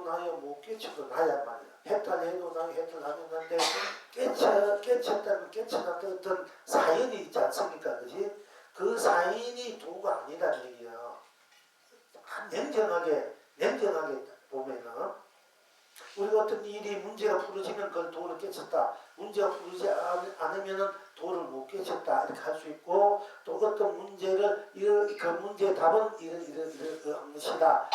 Speaker 1: 나요 못 깨쳐도 나야 말이야. 해탈해도 나요 해탈하면 난데 깨쳤다면 깨쳐놨던 어떤 사연이 있지 않습니까? 그지? 그 사연이 도가 아니라는 얘기야. 냉정하게 보면은 우리가 어떤 일이 문제가 풀어지면 그걸 도를 깨쳤다. 문제가 풀어지지 않으면 도를 못 깨쳤다. 이렇게 할 수 있고 또 어떤 문제를 그 문제의 답은 이런 것이다.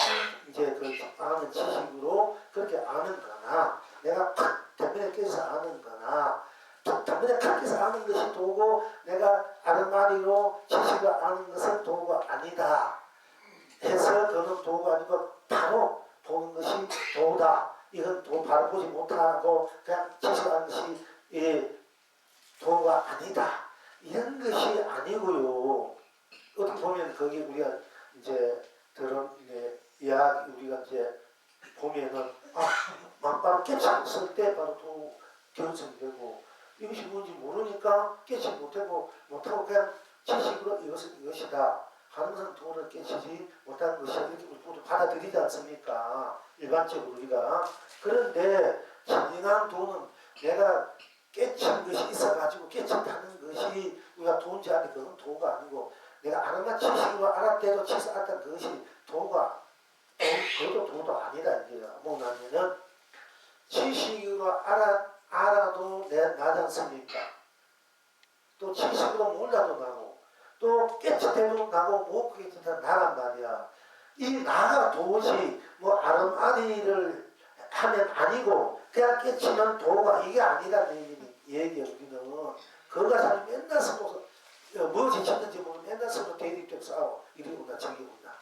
Speaker 1: 이제 그 아는 지식으로 그렇게 아는 거나 내가 때문에 깨서 아는 거나 때문에 깨서 아는 것이 도고 내가 아르마리로 지식을 아는 것은 도가 아니다. 해서 그는 도가 아니고 바로 보는 것이 도다. 이건 도 바로 보지 못하고 그냥 지식하는 것이 도가 아니다. 이런 것이 아니고요. 어떻게 보면 거기 우리가 이제 이야기 우리가 이제 보면은 바로 깨쳤을 때 바로 도 견성되고 이것이 뭔지 모르니까 깨치 못하고 그냥 지식으로 이것이다. 하는 것은 도를 깨치지 못하는 것이 이렇게 모두 받아들이지 않습니까? 일반적으로 우리가. 그런데 진정한 도는 내가 깨친 것이 있어가지고 깨친다는 것이 우리가 도인지 아니 그건 도가 아니고 내가 아는 지식으로 알았대도 지식을 알았다는 그것이 그것도 도도 아니다 이게요. 뭐냐면은 지식으로 알아도 나지 않습니까? 또 지식으로 몰라도 나고 또 깨치대도 나고 못 깨치다 나란 말이야. 이 나가 도시 아름아리를 하면 아니고 그냥 깨치면 도가 이게 아니라는 얘기야. 우리는 그거 가지고 맨날 서로 무엇이 짓는지 모르면 맨날 서로 대립적 싸워. 이리 온다 저기 온다.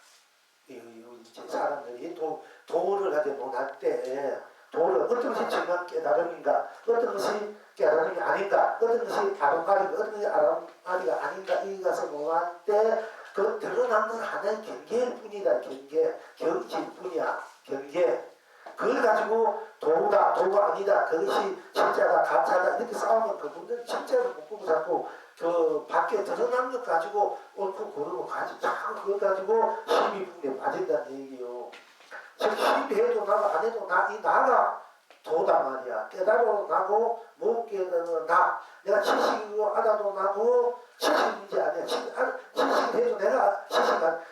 Speaker 1: 이제 사람들이 도를 가지고 논할 때 도를 어떤 것이 정말 깨달음인가 어떤 것이 깨달음이 아닌가 어떤 것이 아름아리가 어떤 것이 아름아리가 아닌가 이가서 논할 때 그 드러난 건 하나의 경계일 뿐이다. 경지일 뿐이야. 경계. 그걸 가지고 도가 아니다. 그것이 진짜다 가짜다 이렇게 싸우면 그분들은 진짜로 못 보고 자꾸 그 밖에 드러난 것 가지고 옳고 그르고 가지고 자꾸 그거 가지고 심의분에 빠진다는 얘기요. 즉 심의해도 나가 안 해도 이 나가 도다 말이야. 깨달아도 나고 못 깨달아도 나. 내가 지식이고 알아도 나고 지식 문제 아니야. 지식을 해도 내가 지식을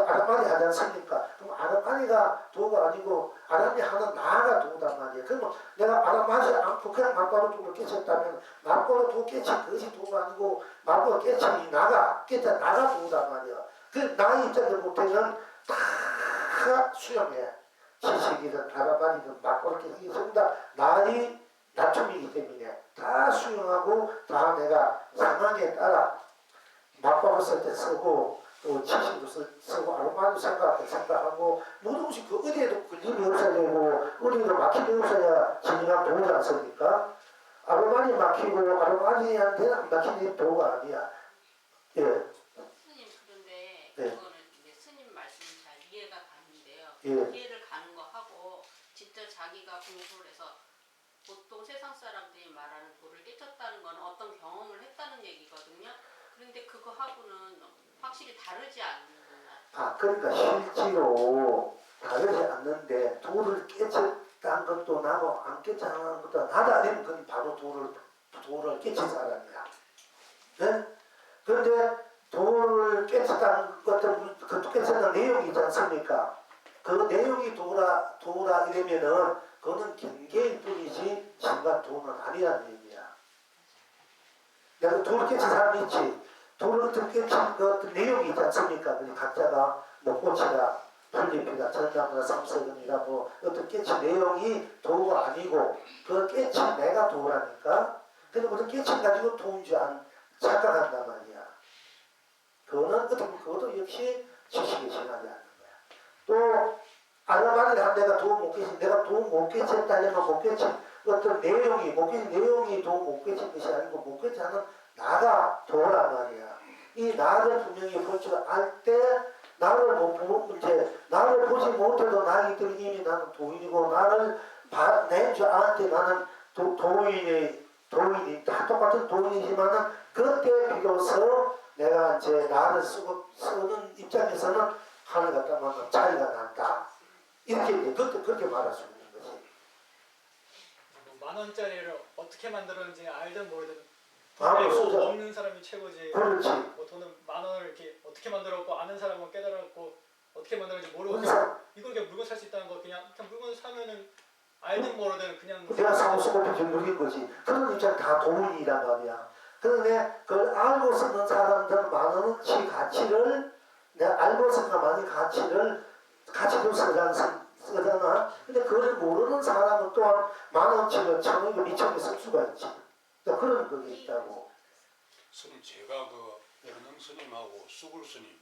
Speaker 1: 아람아리 하지 않습니까? 그럼 아람아리가 도가 아니고 아람이 하는 나가 도다 말이야. 그러면 내가 아람하지 않고 그냥 말바로 도를 깨쳤다면 말바로 도 깨친 그것이 도가 아니고 말바로 깨친 이 나가 깨친 나가 도다 말이야. 그 나의 입장에서 못해는 다 수용해. 지식이든 아람아리든 말바로 깨친 이 전부 다 나의 낮춤이기 때문에 다 수용하고 다 내가 상황에 따라 맞바로 쓸 때 쓰고 또 지식도 쓰고 아로마도 생각하고 모든 것이 그 어디에도 걸림이 없어야 되고 어디에도 막힘이 없어야 진행한 도우지 않습니까? 아로마니 막히고 아로마니한테는 안 막히는 도우가 아니야. 예.
Speaker 2: 스님 그런데 그거는 이제 스님 말씀이 잘 이해가 가는데요.
Speaker 1: 예.
Speaker 2: 이해를 가는 거 하고 진짜 자기가 공부를 해서 보통 세상 사람들이 말하는 도를 깨쳤다는 건 어떤 경험을 했다는 얘기거든요. 그런데 그거 하고는 확실히 다르지 않나.
Speaker 1: 그러니까 실제로 다르지 않는데 도를 깨쳤다는 것도 나고 안 깨쳤다는 것도 나다 아니면 그건 바로 도를 깨친 사람이야. 네? 그런데 도를 깨쳤다는 것들 그 깨쳤다는 내용이 있지 않습니까? 그 내용이 도라 이러면은 그거는 경계일 뿐이지 진짜 도는 아니라는 얘기야. 내가 도를 깨친 사람이 있지. 도를 깨친 그 어떤 내용이 있지 않습니까? 각자가 뭐 꽃이다, 풀잎이다, 전나무다, 삼색은이다 뭐 어떤 깨친 내용이 도가 아니고 그 깨친 내가 도라니까. 근데 무슨 깨친 가지고 도인 줄 착각한단 말이야. 그거는 어떻게 보면 그것도 역시 지식에 지나지 않는 거야. 또 아르바니를 한 내가 도 못 깨친 내가 도 못 깨쳤다면 못 깨친 어떤 내용이 못 깨친 내용이 도 못 깨친 것이 아니고 못 깨친 하는 나가 도란 말이야. 이 나를 분명히 볼 줄 알 때 나를 나를 보지 못해도 나이기 때문에 이미 나는 도인이고 나를 낸 줄 알 때 나는 도인이 다 똑같은 도인이지만은 그때 비로소 내가 이제 나를 쓰는 입장에서는 하늘과 땅만큼 차이가 난다. 이렇게 그렇게 말할 수 있는 거지.
Speaker 3: 만 원짜리를 어떻게 만들었는지 알든 모르든
Speaker 1: 쓰자.
Speaker 3: 먹는 사람이 최고지.
Speaker 1: 그렇지.
Speaker 3: 뭐 돈은 만 원을 이렇게 어떻게 만들었고 아는 사람은 깨달았고 어떻게 만들었는지 모르고 이걸 그냥 물건 살 수 있다는 거 그냥 물건 사면은 알든 모르든 그냥
Speaker 1: 내가 사고 쓰고 누린 거지. 그런 입장 다 도인이란 말이야. 그런데 그걸 알고 쓰는 사람들은 만 원어치 가치를 내가 알고 쓰는 많은 가치도 쓰잖아. 근데 그걸 모르는 사람은 또한 만 원치를 천원이고 미천에 쓸 수가 있지. 그러니까 그런 그게 있다고.
Speaker 4: 스님 제가 그 연흥 스님하고 수굴 스님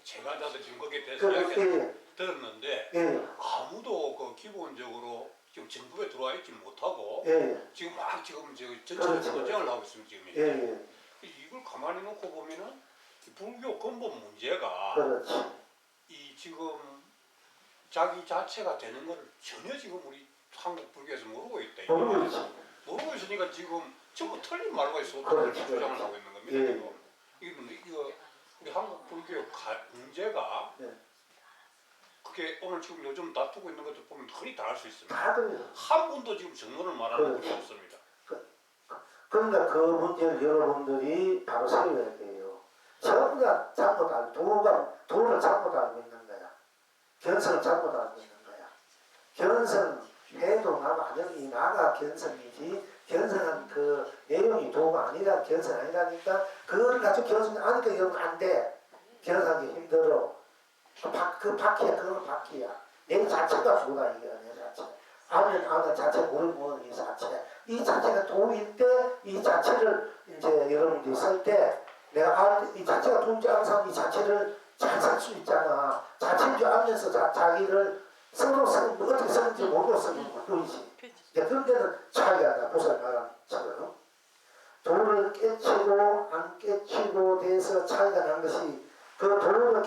Speaker 4: 제가 다들 지금 거기에 대해서 이야기 들었는데 아무도 그 기본적으로 지금 정부에 들어와 있지 못하고 지금 막 지금 전체적으로 전쟁을 하고 있습니다 지금. 이걸 가만히 놓고 보면은 불교 근본 문제가 이 지금 자기 자체가 되는 걸 전혀 지금 우리 한국 불교에서 모르고 있다. 모르고 있으니까 지금 전부 틀린 말과 있어 그렇게 주장을 하고 있는 겁니다. 이거 우리 한국 불교의 문제가 그게 오늘 지금 요즘 다투고 있는 것들 보면 흔히 다 알 수 있습니다. 한 분도 지금 정론을 말하는 분이 없습니다.
Speaker 1: 그러니까 그 문제를 여러분들이 바로 세워야 돼요. 전부 다 잘못 알고 도를 잘못 알고 있는 거야. 견성을 잘못 알고 있는 거야. 견성해도 이 나가 견성이지 견성한 그 내용이 도가 아니라 견성 아니라니까 그걸 가지고 견성 아니까 여러분 안 돼. 견성하기 힘들어. 그 바퀴야. 그건 바퀴야. 내 자체가 도다 이거야. 내 자체. 아는 자체 모르는 이 자체. 이 자체가 도일 때 이 자체를 이제 여러분들이 쓸 때 내가 이 자체가 도인지 아는 사람이 이 자체를 잘 쓸 수 있잖아. 자체인 줄 알면서 자기를 서로 쓰는 어떻게 쓰는지 모르고 쓰는 뿐이지. 그런 데는 차이가 나. 보살 말한처럼 도를 깨치고 안 깨치고 돼서 차이가 난 것이 그 도를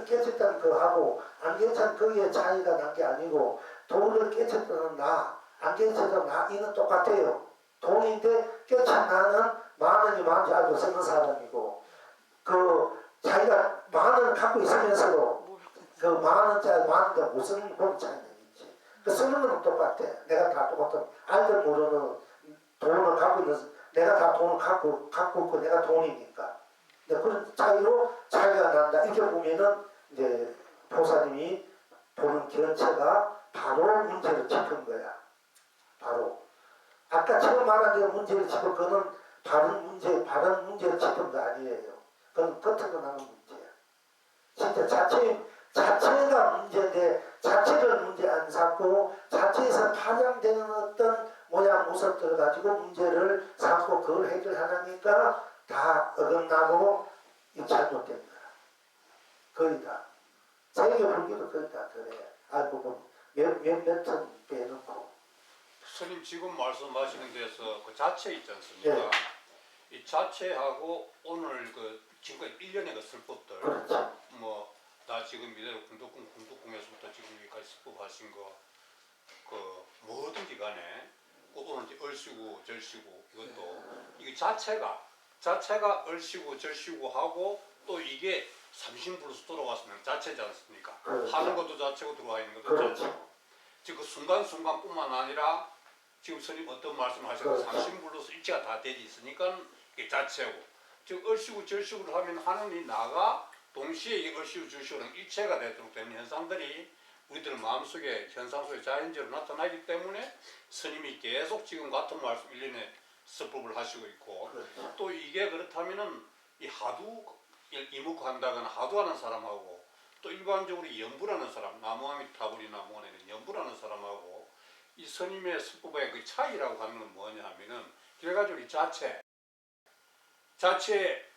Speaker 1: 깨쳤다는 거하고 안 깨쳤다는 거기에 차이가 난 게 아니고 도를 깨쳤다는 나, 안 깨쳤다는 나 이는 똑같아요. 돈인데 깨친 나는 만 원이 많은지 알고 쓰는 사람이고 그 자기가 만 원을 갖고 있으면서도 그 만 원짜리 못 쓰는 그런 차이가 있지. 그 쓰는 건 똑같아. 내가 다 똑같아. 알들 모르는 돈을 갖고 있는, 내가 다 돈을 갖고 있고 내가 돈이니까. 근데 그런 차이로 차이가 난다. 이렇게 보면은 이제 보사님이 보는 견체가 바로 문제를 짚은 거야. 바로. 아까 처음 말한 대로 문제를 짚은 거는 다른 문제를 짚은 거 아니에요. 그건 겉으로 나는 문제야. 진짜 자체가 문제인데 자체를 문제 안 삼고 자체에서 파장되는 어떤 모양 모습들을 가지고 문제를 삼고 그걸 해결하니까 다 어긋나고 잘못된 거야. 거의 다. 세계 불교도 거의 다 그래. 알고 보면 몇 톤 빼놓고.
Speaker 4: 스님 지금 말씀하시는 데서 그 자체 있지 않습니까?
Speaker 1: 네.
Speaker 4: 이 자체하고 오늘 그 지금까지 1년의 그 설법들
Speaker 1: 그렇죠.
Speaker 4: 뭐 나 지금 이대로 궁두궁에서부터 지금 여기까지 설법하신 거 그 뭐든지 간에 오늘 이제 얼씨구 절씨구 이것도 이게 자체가 얼씨구 절씨구 하고 또 이게 삼신불로서 돌아왔으면 자체지 않습니까?
Speaker 1: 그렇죠.
Speaker 4: 하는 것도 자체고 들어와 있는 것도
Speaker 1: 그렇죠.
Speaker 4: 자체고 지금 그 순간순간뿐만 아니라 지금 스님 어떤 말씀하셨는지
Speaker 1: 그렇죠.
Speaker 4: 삼신불로서 일체가 다 되지 있으니까 이게 자체고 즉 얼씨구 절씨구를 하면 하는 이 나가 동시에 이 얼씨구 절씨구는 일체가 되도록 되는 현상들이 우리들 마음속에 현상 속에 자연적으로 나타나기 때문에 스님이 계속 지금 같은 말씀 1년에 설법을 하시고 있고
Speaker 1: 그렇죠.
Speaker 4: 또 이게 그렇다면은 이 하두 이목한다거나 하두하는 사람하고 또 일반적으로 연부라는 사람 나무아미타불이나 뭐는 연부라는 사람하고 이 스님의 설법의 그 차이라고 하는 건 뭐냐 하면은 그래가지고 이 자체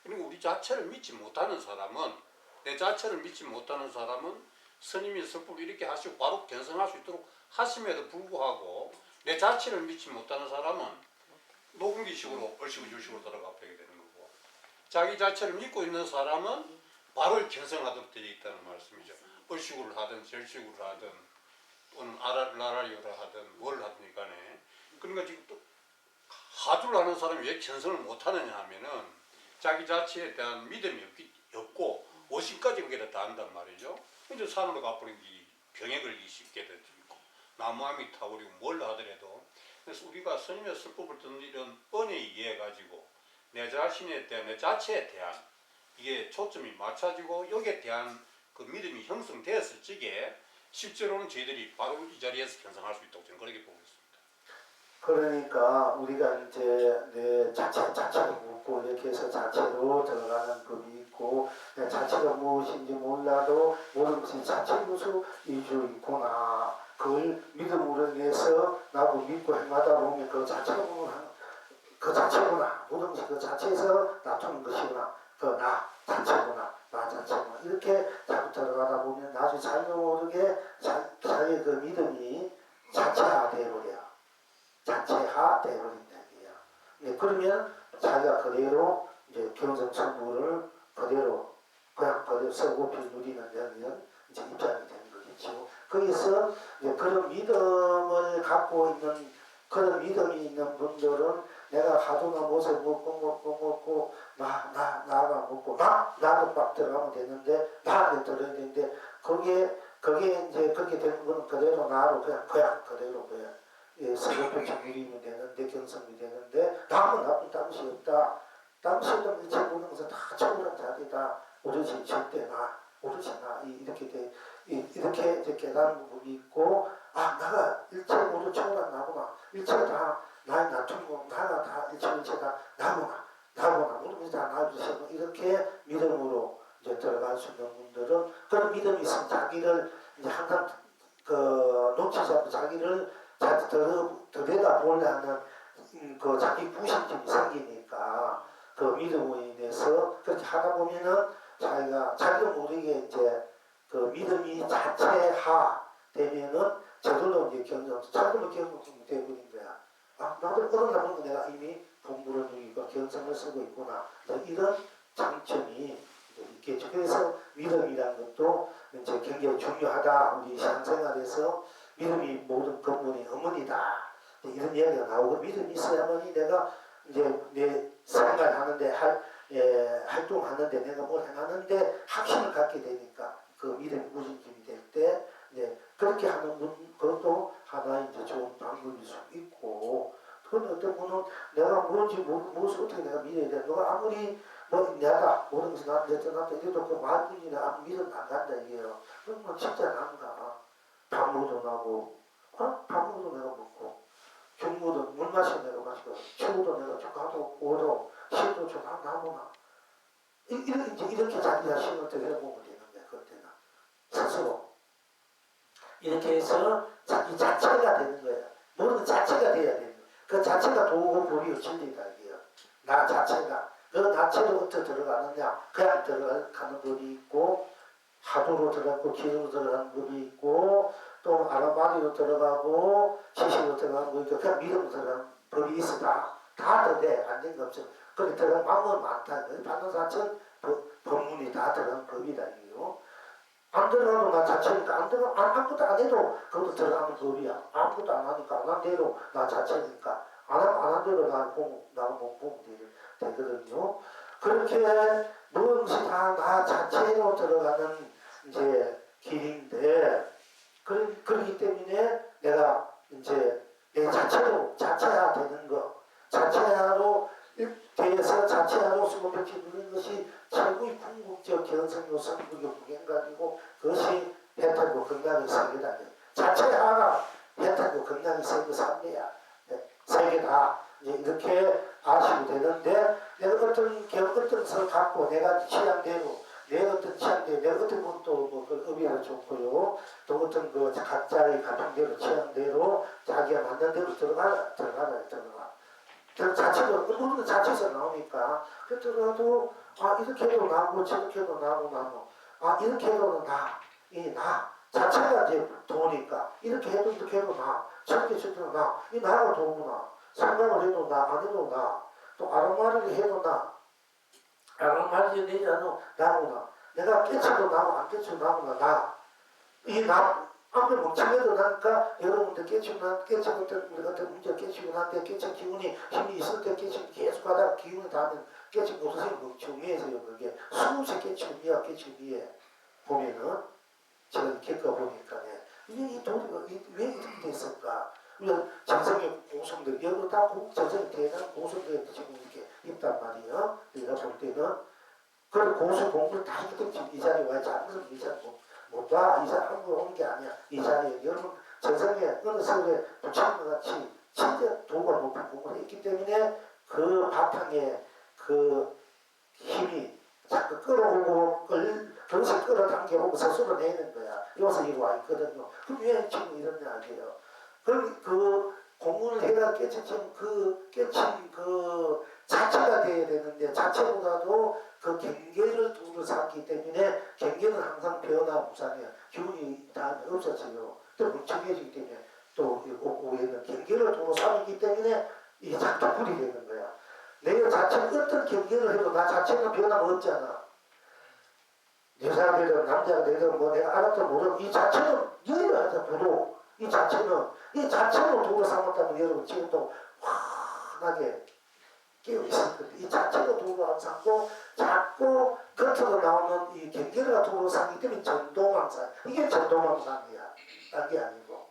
Speaker 4: 그리고 우리 자체를 믿지 못하는 사람은 내 자체를 믿지 못하는 사람은 스님이 설법을 이렇게 하시고 바로 견성할 수 있도록 하심에도 불구하고 내 자체를 믿지 못하는 사람은 녹음기식으로 얼씨구 절씨구로 돌아가 버리게 되는 거고 자기 자체를 믿고 있는 사람은 바로 견성하도록 되어 있다는 말씀이죠. 얼씨구를 하든 절씨구를 하든 또는 라라리오를 하든 뭘 하든 간에 그러니까 지금 또 하두를 하는 사람이 왜 견성을 못하느냐 하면은 자기 자체에 대한 믿음이 없고 오심까지 거기다 다 한단 말이죠. 이제 산으로 가버린 이 병에 걸리기 쉽게 되고 나무함이 타버리고 뭘 하더라도 그래서 우리가 스님의 설법을 듣는 이런 은혜에 의해 가지고 내 자신에 대한 내 자체에 대한 이게 초점이 맞춰지고 여기에 대한 그 믿음이 형성되었을 적에 실제로는 저희들이 바로 이 자리에서 견성할 수 있다고 저는 그렇게 보고 있습니다.
Speaker 1: 그러니까 우리가 이제 내 자체를 묻고 이렇게 해서 자체로 들어가는 법이 있고 자체가 무엇인지 몰라도 모르면서 자체 무수 이주 있구나. 그걸 믿음으로 인해서 나도 믿고 행하다 보면 그 자체구나. 모든지 그 자체에서 나타나는 것이구나. 그 나 자체구나. 나 자체구나. 이렇게 자꾸 들어가다 보면 나중에 자기 모르게 자기의 그 믿음이 자체화 되어버려. 자체화 되어버린다 이게요. 네, 그러면 자기가 그대로 이제 경성 천부를 그대로 서고 누리는 이런 이제 입장이 되는 거겠죠. 거기서 이제 그런 믿음을 갖고 있는 그런 믿음이 있는 분들은 내가 하도나 못을 먹고 나가 먹고 나도 막 들어가면 되는데 나한테 들어야 되는데 그게 이제 그렇게 되는 거는 그대로 나로 그냥 그대로 서로편 누리면 되는데 경성이 되는데 남은 나쁜 땀시 없다. 땀시 없다면 일체 모든 것은 다 초월한 자리다. 오롯이 절대 오롯이 이렇게 이제 깨달은 부분이 있고 나가 일체 모두 초월한 나구나. 일체가 다 나의 나중이고 나가 다 일체다 나구나. 모든 것이 다 나주시고 이렇게 믿음으로 이제 들어갈 수 있는 분들은 그런 믿음이 있으면 자기를 이제 항상 놓치지 않고 자기를 들여다 보려는 그 자기 부심심이 생기니까 그 믿음으로 인해서 그렇게 하다 보면은 자기가 모르게 이제 그 믿음이 자체화 되면은 저절로 이제 저절로 경험이 되어버린 거야. 나도 어른다 보니까 내가 이미 공부를 누리고 견성을 쓰고 있구나. 이런 장점이 있겠죠. 그래서 믿음이라는 것도 이제 굉장히 중요하다. 우리 신앙생활에서 믿음이 모든 근본이 어머니다. 이런 이야기가 나오고 믿음이 있어야만이 내가 이제 내 생활하는데 활동하는데 내가 뭘 행하는데 확신을 갖게 되니까 그 믿음이 무진심이 될 때 이제 그렇게 하는 분 그것도 그러면 내가 뭔지 무엇을 어떻게 내가 믿어야 돼. 너가 아무리 뭐 내가 모든 것이 나한테 떠났다 이래도 그 말뿐이 내가 믿으면 안 간다 이게요. 그러면 진짜 안 가. 밥 먹어도 나고 밥 먹어도 내가 먹고 경무도 물 마시고 내가 마시고 추우도 내가 좀 가도 오도 시도 좀 하고나 이렇게 자기 자신을 들여다보면 되는 거야. 그때는 스스로 이렇게 해서 자기 자체가 되는 거야. 모든 자체가 돼야 되는 거야. 그 자체가 도구 불이요 진리다 이게요. 나 자체가 그 자체도 어떻게 들어가느냐. 그냥 들어가는 법이 있고 하두로 들어가고 기도로 들어가는 법이 있고 또 아라마디로 들어가고 지식으로 들어가는 법이 있고 그냥 믿음으로 들어가는 법이 있어. 다 돼. 안 된 거 없어. 그렇게 들어가는 방법은 많다. 받는 자체는 법문이 다 들어가는 법이다 이게요. 안 들어가도 나 자체니까 아무것도 안 해도 그것도 들어가는 법이야. 아무것도 안 하니까 안 한 대로 나 자체니까 안 한 대로 나를 못 보면 되거든요. 그렇게 무엇이 다 나 자체로 들어가는 이제 길인데 그렇기 때문에 내가 이제 내 자체로 자체화 되는 거 자체화로 대해서 자체화로 수고백지 누리는 것이 최고의 궁극적 견성요 성불교 불행관이고 그것이 해탈고 건강의 세계다. 자체화가 해탈고 건강의 세계 3대야. 세 개 다 이렇게 아시면 되는데 내가 어떤 것을 갖고 내가 취향대로 내 어떤 취향대로 내가 어떤 것도 뭐 의미가 좋고요. 또 어떤 그 각자의 가풍대로 취향대로 자기가 맞는 대로 들어가. 자체로 모든 자체에서 나오니까 그렇더라도 이렇게 해도 나오고 저렇게 해도 나오고 이렇게 해도 나 자체가 이제 도니까 이렇게 해도 저렇게 해도 이 나가 도구나 생각을 해도 안 해도 또 아랑말을 해도 아랑말이 내지 않아도 나구나 내가 깨쳐도 나고 안 깨쳐도 나구나 앞에 멍청해도 나니까 여러분들 깨치고 우리 같은 문제 깨치고 나한테 깨치 기운이 힘이 있을 때 깨치고 계속 하다가 기운이 닿으면 깨치고 못하세요. 멍청해서요. 그게 수없이 깨치고 미에 보면은 제가 겪어보니까 이 도리가 왜 이렇게 됐을까? 우리가 정성의 고성들 여기 다 정성이 대단한 고성들이 지금 이렇게 있단 말이에요. 내가 볼 때는 그런 고수 공부를 다 했던 지금 이 자리에 와야지 않으면 이 자리 못 봐. 이 자리 한국에 오는 게 아니야. 이 자리에 여러분 전생에 어느 세월에 부처님과 같이 진짜 도가 높은 공부를 했기 때문에 그 바탕에 그 힘이 자꾸 끌어오고 그것이 끌어당겨오고 스스로 내는 거야. 여기서 이거 와 있거든요. 그럼 왜 지금 이러냐 이게요. 그 공부를 해가 깨친 그 자체가 돼야 되는데 자체보다도 그 경계를 도를 삼기 때문에 경계는 항상 변화무상이야. 기운이 다음에 없어져요. 또 뭉청해지기 때문에 또 오해는 경계를 도로 삼기 때문에 이게 자꾸 불이 되는 거야. 내가 자체는 어떤 경계를 해도 나 자체는 변화가 없잖아. 여자가 되든 남자가 되든 뭐 내가 알았든 모르든 이 자체는 여유하자 부도 이 자체로 도로 삼았다면 여러분 지금도 환하게 깨어있을 건데 이 자체가 도로 안 삼고 자꾸 겉으로 나오는 이 경계가 도로 삼기 때문에 전도망상 이게 전도망상이야. 딴 게 아니고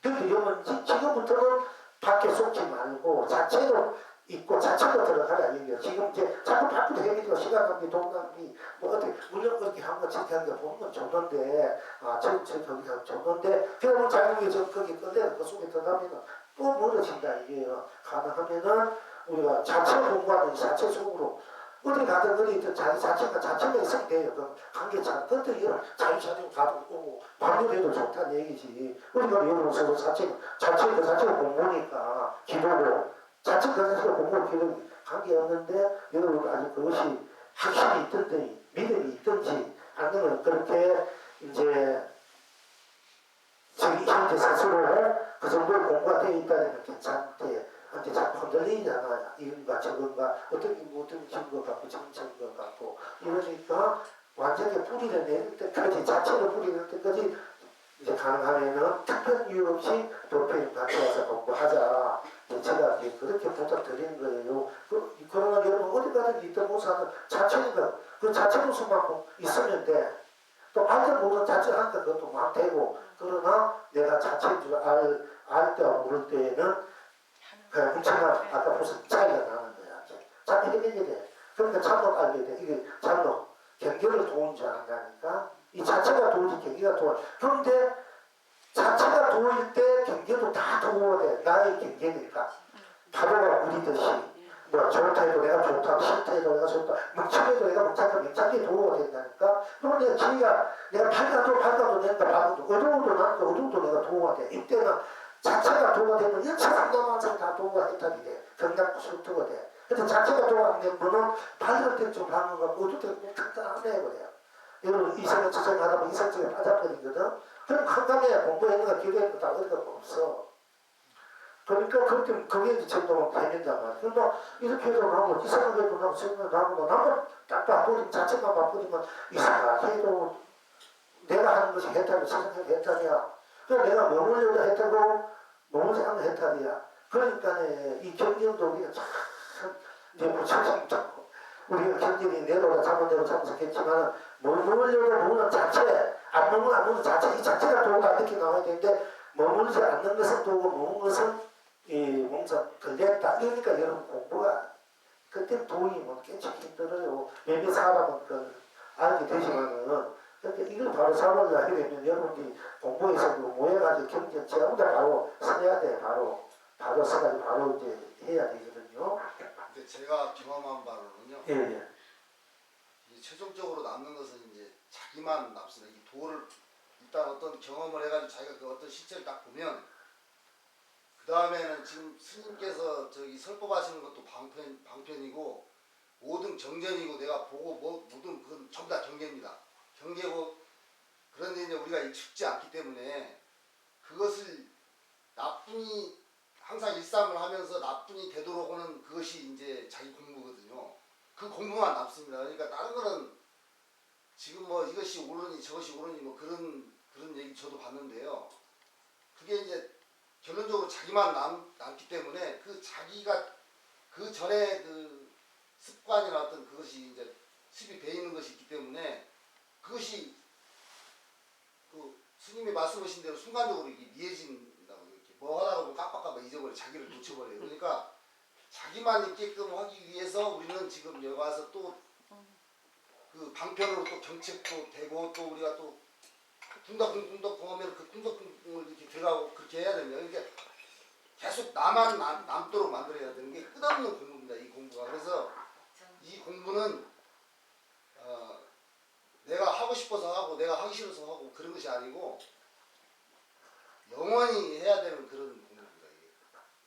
Speaker 1: 근데 여러분 지금부터는 밖에 속지 말고 자체로 있고 자체로 들어가라 얘기야. 지금 이제 자꾸 바쁘게 해가지고 시간 낭비, 돈 낭비, 뭐 어떻게 물론 어떻게 한 거 저렇게 하는 거 보는 건 좋던데, 저기 하면 좋던데, 그러면 자기가 저 거기 끌려 그 속에 들어가면은 또 멀어진다 이게요. 가능하면은 우리가 자체 공부하는 자체 속으로 어디 가든 어디 있든 자기 자체가 있으면 돼요. 그 관계참 그것도 이런 자유자재로 가도 오고 반대로 좋다는 얘기지. 우리가 여러분 서로 자체가 공부니까 기도고. 자체 그것에서 공부를 기르는 관계였는데 여러분 아직 그것이 확신이 있든지 믿음이 있든지 아니면 그렇게 이제 자기 현재 스스로 그 정도의 공부가 되어 있다면 괜찮대. 한테 자꾸 흔들리잖아요. 이건가 저건가 어떤 증거 같고 저런 증거 같고 이러니까 완전히 뿌리를 내릴 때까지 자체로 뿌리를 낼 때까지 이제 가능하면은 특별 이유 없이 도표님 같이 와서 공부하자. 제가 그렇게 부탁드리는 거예요. 그러나 여러분 어디 가든 있던 모사는 자체니까 그 자체로서만 있으면 돼. 또 알든 모르는 자체를 하니까 그것도 막 되고 그러나 내가 자체인 줄 알 때와 모를 때에는 그 엄청난 아까 무슨 차이가 나는 거야. 자꾸 해결이 돼. 그러니까 참도 알게 돼. 이게 참도 경계를 도운 줄 안다니까. 이 자체가 도우지 경계가 도와. 그런데 자체가 도울 때 경계도 다 도워야 돼. 나의 경계니까. 파도가 우리듯이 뭐 좋다 해도 내가 좋다, 싫다 해도 내가 좋다, 멍청해도 내가 멍청하게 도워야 된다니까. 그런데 지가 내가 밝아도 내가 밝아도 어두워도 나도 어두워도 내가 도워야 돼. 이때는 자체가 도가 되면 일차상담한상 다 도가 해탈이 돼. 경락수도가 돼. 근데 자체가 도가 안 되는 거는 밝을 때 좀 밝은 거, 어두울 때좀 튼튼하네 그래요. 여러분 이생을 투쟁하다 보면 이생적인 파잡거리거든. 그럼 건강해 공부했는가 기도했는가 다 어디가 없어. 그러니까 그게 이제 전동은 되는단 말이야. 그러니까 이렇게 해도 나고 이상하게 해도 나고 생각도 나고 나만 딱 바쁘면 자체만 바쁘면 이상하게 해도 내가 하는 것이 해탈이 세상에 해탈이야. 그러니까 내가 머물려도 해탈이고 머물지 않는 해탈이야. 그러니까 이 경쟁도 우리가 참 이제 무척 잡고 우리가 경쟁이 내로라 잡은 대로 참석했지만 머물려도 머무는 자체 안 머무는 자체 이 자체가 도가 이렇게 나와야 되는데 머물지 않는 것은 도고 머무는 것은 이 몸사 걸렸다. 그러니까 여러분 공부가 그때 돈이 뭐 깨치 힘들어요. 몇몇 사람은 그 알게 되지만은 그러니까 이걸 바로 사고를 하게 되면 여러분이 공부에서 모여가지고 경쟁 제가보다 바로 써야 돼. 바로 써가지고 바로 이제 해야 되거든요.
Speaker 5: 근데 제가 경험한 바로는요.
Speaker 1: 예.
Speaker 5: 이 최종적으로 남는 것은 이제 자기만 남습니다. 이 도를 일단 어떤 경험을 해가지고 자기가 그 어떤 실체를 딱 보면 그 다음에는 지금 스님께서 저기 설법하시는 것도 방편이고 모든 경전이고 내가 보고 모든 그건 전부 다 경계입니다. 경계고 그런데 이제 우리가 죽지 않기 때문에 그것을 나쁜이 항상 일상을 하면서 나쁜이 되도록 하는 그것이 이제 자기 공부거든요. 그 공부만 남습니다. 그러니까 다른 거는 지금 뭐 이것이 옳으니 저것이 옳으니 뭐 그런 얘기 저도 봤는데요. 그게 이제 결론적으로 자기만 남기 때문에 그 자기가 그 전에 그 습관이나 어떤 그것이 이제 습이 배 있는 것이 있기 때문에 그것이 그 스님이 말씀하신 대로 순간적으로 이게 미해진다고 이렇게 뭐 하다가 보면 깜빡깜빡 잊어버려 자기를 놓쳐버려요. 그러니까 자기만 있게끔 하기 위해서 우리는 지금 여기 와서 또 그 방편으로 또 경책도 되고 또 우리가 또 쿵덕쿵덕 하면 그 쿵덕쿵덕을 이렇게 들어가고 그렇게 해야 됩니다. 그러니까 계속 나만 남도록 만들어야 되는 게 끝없는 공부입니다. 이 공부가. 그래서 이 공부는 내가 하고 싶어서 하고 내가 하기 싫어서 하고 그런 것이 아니고 영원히 해야 되는 그런 공부입니다. 이게.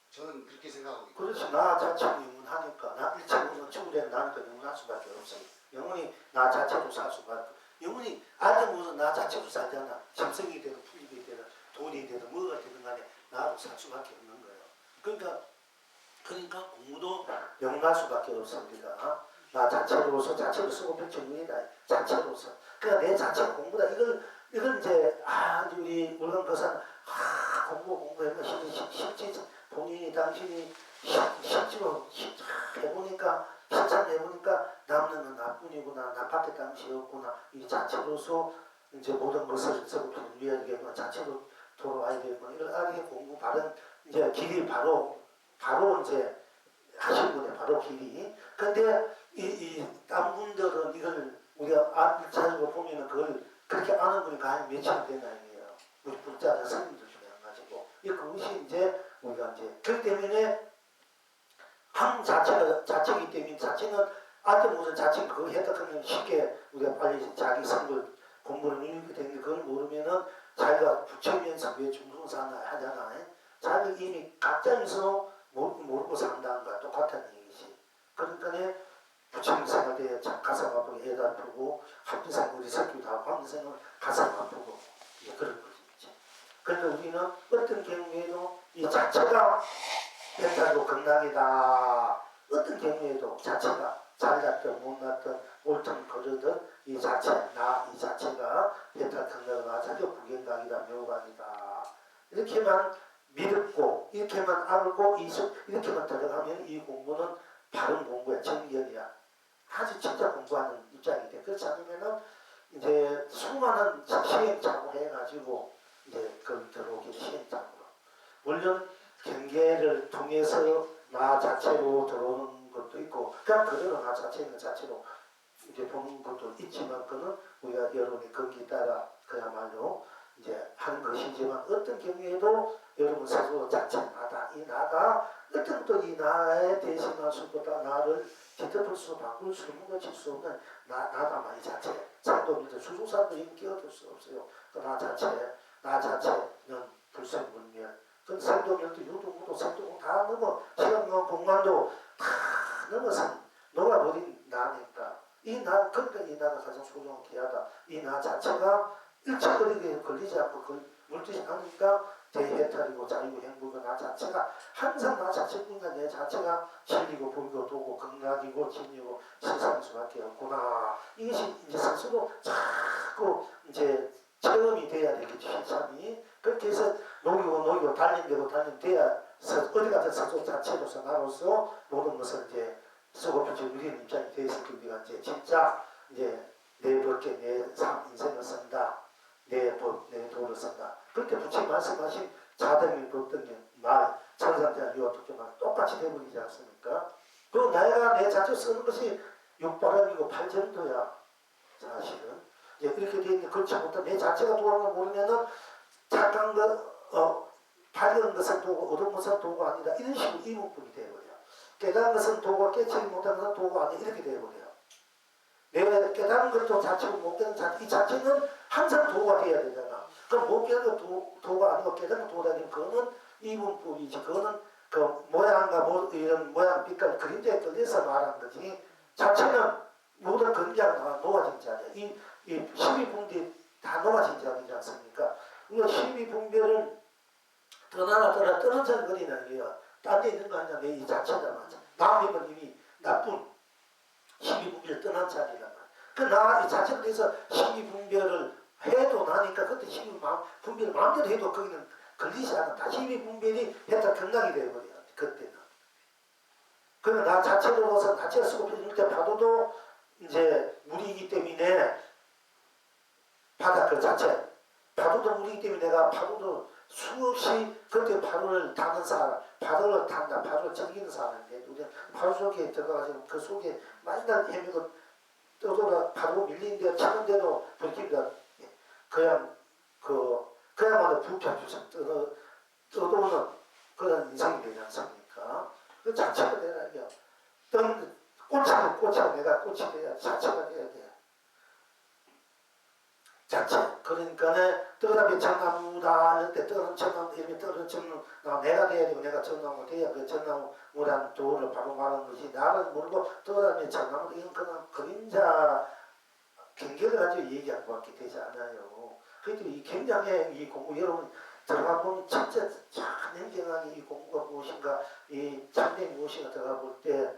Speaker 5: 저는 그렇게 생각하고 있습니다.
Speaker 1: 그렇지. 나 자체는 영원하니까 나 일체는 충분히 나니까 영원할 수밖에 없어. 영원히 나 자체도 살 수밖에 없어. 영원히 알든 모든 나 자체도 살잖아. 짐승이 되든 풀이 되든 돈이 되든 뭐가 되든 간에 나도 살 수밖에 없는 거예요. 그러니까 공부도 영원할 수밖에 없습니다. 나 자체로서 자체로 쓰고 병정문이다. 자체로서. 그러니까 내 자체 공부다. 이걸 이제 우리 물건 거사는 공부하면 실제 본인이 당신이 실제로 해보니까 실천해보니까 남는 건 나뿐이구나. 나밖에 당시 없구나. 이 자체로서 이제 모든 것을 서부터 누려야 되겠구나. 자체로 돌아와야 되겠구나. 이걸 알게 공부 바른 이제 길이 바로 이제 하신 분의 바로 길이. 근데 딴 분들은 이걸 우리가 찾고 보면은 그걸 그렇게 아는 분이 과연 며칠 되나 이게요. 우리 불자는 스님들 중에 한 가지고. 그것이 이제 우리가 이제 그렇기 때문에 한 자체이기 때문에 자체는 알때 무슨 자체 그거 했다면 쉽게 우리가 빨리 자기 성을 공부를 누리게 되는데 그걸 모르면은 자기가 부처면서 왜 중승사나 하잖아요. 자기 이미 각자에서 모르고 산다는 거와 똑같은 얘기지. 그러니까 부처님 생활 때 가슴 아프고 애도 아프고 한평생 우리 새끼도 하고 한평생은 가슴 아프고 그런 거지. 그러니까 우리는 어떤 경우에도 이 자체가 배탈도 극락이다. 어떤 경우에도 자체가 잘났든 못났든 옳든 그르든 이 자체 이 자체가 배탈 극락이다. 자격 구경각이다. 묘각이다. 이렇게만 믿고 이렇게만 알고 이렇게만 들어가면 이 공부는 바른 공부야. 정견이야. 아주 진짜 공부하는 입장이 돼. 그렇지 않으면은 이제 수많은 시행착오 해가지고 이제 거기 들어오게 시행착오로. 물론 경계를 통해서 나 자체로 들어오는 것도 있고 그냥 그대로 나 자체로 이제 보는 것도 있지만 그는 우리가 여러분이 거기에 따라 그야말로 이제 하는 것이지만 어떤 경우에도 여러분 스스로 자체 나다 이 나가 어떤 또 이 나에 대신할 수보다 나를 뒤덮을 수 바꿀 수 무너질 수 없는 나다 이 자체 상도입니다. 수중산도 이건 끼어들 수 없어요. 나 자체는 불생불멸 그 생도멸도 유도무도 생도무 다 넘어 시간과 공간도 다 넘어서 녹아버린 나니까 그러니까 이 나가 가장 소중한 귀하다. 이 나 자체가 일체거리게 걸리지 않고 물들지 않으니까 대해탈이고 자유고 행복은 나 자체가 항상 나 자체뿐만 내 자체가 진리고 보이고 도고 극락이고 진리고 실상일 수밖에 없구나. 이것이 이제 스스로 자꾸 이제 체험이 돼야 되겠지 실참이. 그렇게 해서 녹이고 달림돼야 어디 같은 스스로 자체로서 나로서 모든 것을 이제 쓰고 펼쳐 우리의 입장이 돼 있을 때 우리가 이제 진짜 이제 내 벌게 내 인생을 쓴다. 내 도를 쓴다. 그렇게 부처님 말씀하신 자등이 법등이 말 천상자 유아 독교만 똑같이 되어버리지 않습니까? 그리고 내가 내 자체 쓰는 것이 육바람이고 팔전도야. 사실은 이제 이렇게 되어 있는 그렇지 못한 내 자체가 도라는 걸 모르면은 착한 것 밝은 것은 도고 어두운 것은 도가 아니다. 이런 식으로 이문법이 되어버려. 깨달은 것은 도고 깨치지 못한 것은 도가 아니다. 이렇게 되어버려. 내가 깨달은 것도 자체고 못 깨달은 자체, 이 자체는 항상 도가 돼야 되잖아. 그럼 못 깨달은 도가 아니고 깨달은 도가 아니면 그거는 이분법이지. 그거는 그 모양과 이런 모양, 빛깔, 그림자에 끌려서 말하는 거지. 자체는 모든 그림자가 녹아진 자리야. 이 12분별이 다 녹아진 자리지 않습니까? 이 12분별을 떠나거리는 게요. 딴 데 있는 거 아니야. 내 이 자체다 맞아. 남이면 이미 나쁜 12분별 떠난 자리란 말이야. 그 나 이 자체에 대해서 12분별을 해도 나니까 그때 12분별을 마음대로 해도 거기는 걸리지 않아. 다 12분별이 했다 경락이 되어버려. 그때는. 그러면 나 자체로서 자체가 쓰고 펴질 때 파도도 이제 물이기 때문에 바다 그 자체 파도도 물이기 때문에 내가 파도도 수없이 그때 파도를 타는 사람, 파도를 탄다, 파도를 즐기는 사람인데 우리는 파도 속에 들어가가지고 그 속에 맨날 헤매고 떠돌아 파도 밀리는데 치는데도 불길다 그야말로 부패주상 떠도는 그런 인생이 되지 않습니까? 그 자체가 되라 이게 꽃이 내가 꽃이 돼야 자체가 돼야 돼. 자체. 그러니까 떠나면 전나무다 할 때 떠나면 전나무 이름이 떠나면 전나무 내가 돼야 되고 내가 전나무 돼야 그 전나무라는 도를 바로 말하는 것이 나를 모르고 떠나면 전나무 이건 그냥 그림자 경계를 가지고 얘기한 것밖에 되지 않아요. 그래도 이 굉장히 이 공부 여러분 들어가 보면 진짜 참 냉정하게 이 공부가 무엇인가 이 참된 무엇인가 들어가 볼 때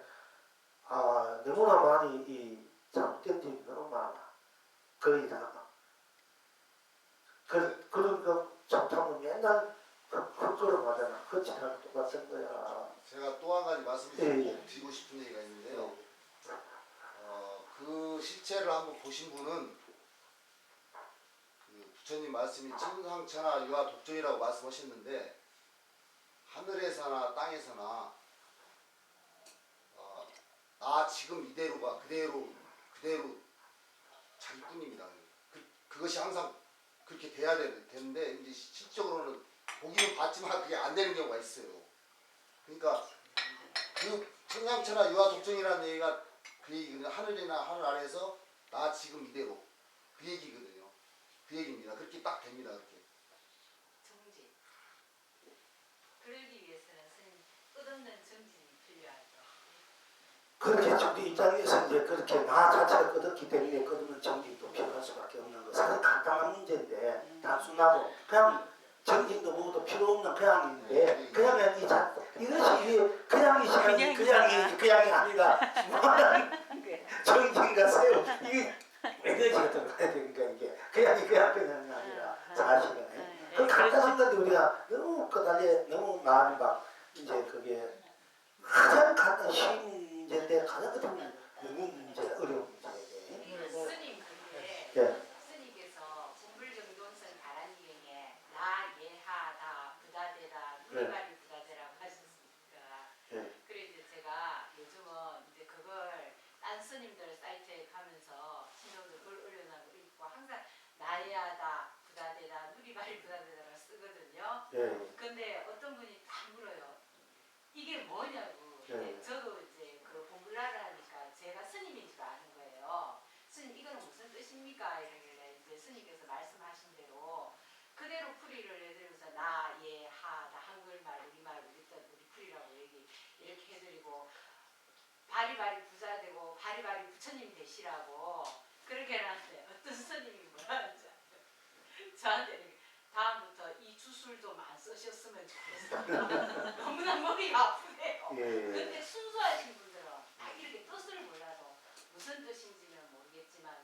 Speaker 1: 너무나 많이 이 잘못된 점이 너무 많아. 거의 다. 그런 거 좋다면 맨날 헛걸음하잖아. 거치랑 똑같은 거야.
Speaker 5: 제가 또 한 가지 말씀을 꼭 드리고 싶은 얘기가 있는데요. 그 실체를 한번 보신 분은 그 부처님 말씀이 천상천하 유아 독존이라고 말씀하셨는데 하늘에서나 땅에서나 나 지금 이대로가 그대로 자기뿐입니다. 그것이 항상 그렇게 돼야 되는데 이제 실적으로는 보기는 봤지만 그게 안 되는 경우가 있어요. 그러니까 그 천상천하 유아 독존이라는 얘기가 그 얘기는 하늘이나 하늘 아래에서 나 지금 이대로 그 얘기거든요. 그 얘기입니다. 그렇게 딱 됩니다. 그렇게.
Speaker 6: 정진. 그러기 위해서는 스님 끝없는 정진이 필요하죠.
Speaker 1: 그렇게 우리 입장에서 이제 그렇게 나 자체가 끝없기 때문에 끝없는 정진도 필요할 수밖에 없는 거. 사실 간단한 문제인데 단순하고 그냥 정진도 뭐도 필요 없는 그냥인데 그냥은 이것이 그냥이 아니라 정진과 세우 이게 에너지가 들어가야 되니까 이게 그냥이 아니라 사실은 그 간단한 건데 우리가 너무 그달에 너무 마음이 막 이제 그게 가장 간단한 쉬운 문제인데 가장 어려운 문제 어려운 문제예요.
Speaker 6: 스님 그게
Speaker 1: 예.
Speaker 6: 스님께서 분불정돈선 바란기행에 나 예하다 부다되라
Speaker 1: 네.
Speaker 6: 누리바리 부다되라
Speaker 1: 예.
Speaker 6: 근데 어떤 분이 딱 물어요. 이게 뭐냐고.
Speaker 1: 네.
Speaker 6: 저도 이제 그 봉글라를 하니까 제가 스님인 줄 아는 거예요. 스님 이거는 무슨 뜻입니까? 이러길래 이제 스님께서 말씀하신 대로 그대로 풀이를 해드리면서 나, 예, 하, 나 한글말, 우리말, 우리 풀이라고 이렇게 해드리고 바리바리 부자 되고 바리바리 부처님 되시라고 그렇게 해놨는데 어떤 스님이 뭐라 하는지 알아요? 저한테 이렇게 다음부터 이 주술 좀 안 쓰셨으면 좋겠어요. 너무나 머리가 아프네요.
Speaker 1: 예.
Speaker 6: 근데 순수하신 분들은 딱 이렇게 뜻을 몰라도 무슨 뜻인지는 모르겠지만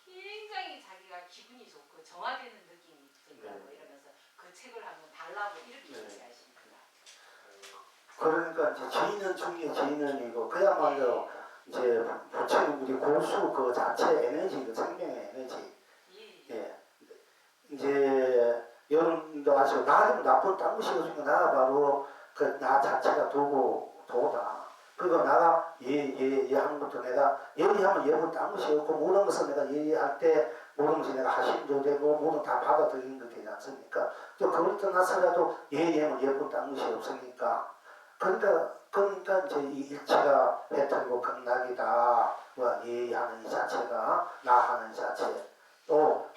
Speaker 6: 굉장히 자기가 기분이 좋고 정화되는 느낌이 든다고
Speaker 1: 네.
Speaker 6: 이러면서 그 책을 한번 달라고 이렇게
Speaker 1: 네.
Speaker 6: 얘기하십니다.
Speaker 1: 그러니까 이제 지인은 중에 지인은이고 그야말로 이제 부처님 우리 고수 그 자체 에너지, 그 생명의 에너지.
Speaker 6: 예.
Speaker 1: 예. 이제 여러분도 아시고 나는 나쁜 딴 것이 없으니까 나가 바로 그 나 자체가 도다. 그리고 나가 예 하는 것도 내가 예하면 예고 딴 것이 없고 모든 것을 내가 예할 때 모든 것이 내가 하심도 되고 모든 다 받아들이는 것 되지 않습니까? 또 그걸 떠나서라도 예하면 예고 딴 것이 없으니까 그러니까 이제 이 일체가 배틀고 극락이다. 예하는 이 자체가 나하는 이 자체 또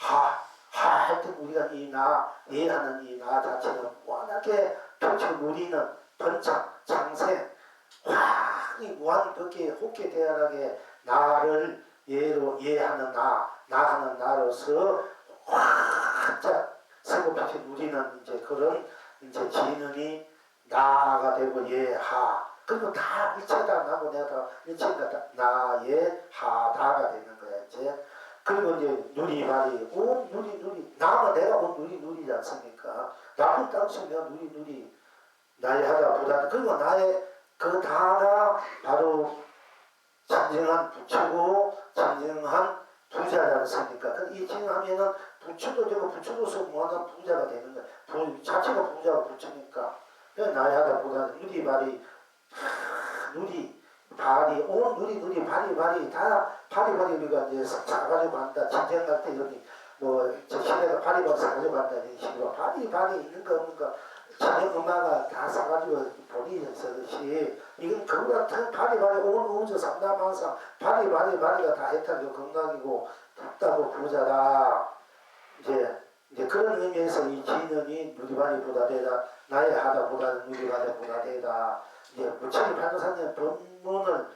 Speaker 1: 하여튼 우리가 이 나, 예하는 이 나 자체는 워낙에 펼쳐 누리는 번창, 창생, 이 무한벽에 혹게 대하게 나를 예로 예하는 나하는 나로서 활짝 세고피게 누리는 이제 그런 이제 지능이 나가 되고 예하 그리고 다 일체다 나고 내가 다 일체가 다 나예 하다가 되는 거야 이제. 그리고 이제 누리말이 온 누리 나가 내가 온 누리지 않습니까? 나쁜 땅속 내가 누리 나의 하다보다 그리고 나의 그 다가 바로 진정한 부처고 진정한 부자지 않습니까? 이 진하면은 부처도 되고 부처로서 무한한 부자가 되는 거야. 자체가 부자가 부처니까 나의 하다보다 누리말이 발이 온 누리 발이 다 발이 우리가 이제 사가지고 한다 진정 갈때 이렇게 뭐저 시내가 발이 사가지고 간다 이런 식으로 발이 있는 거 없는 거 진정 엄마가 다 사가지고 본인이 쓰듯이 이건 그보다 더 발이 온 우주 삼다만상 발이가 다 해탈이고 건강이고 답다고 부자다 이제 그런 의미에서 이 진언이 누리발이보다 되다 나의 하다보다는 누리발이보다 되다 이제 부처님 판도사님 본문을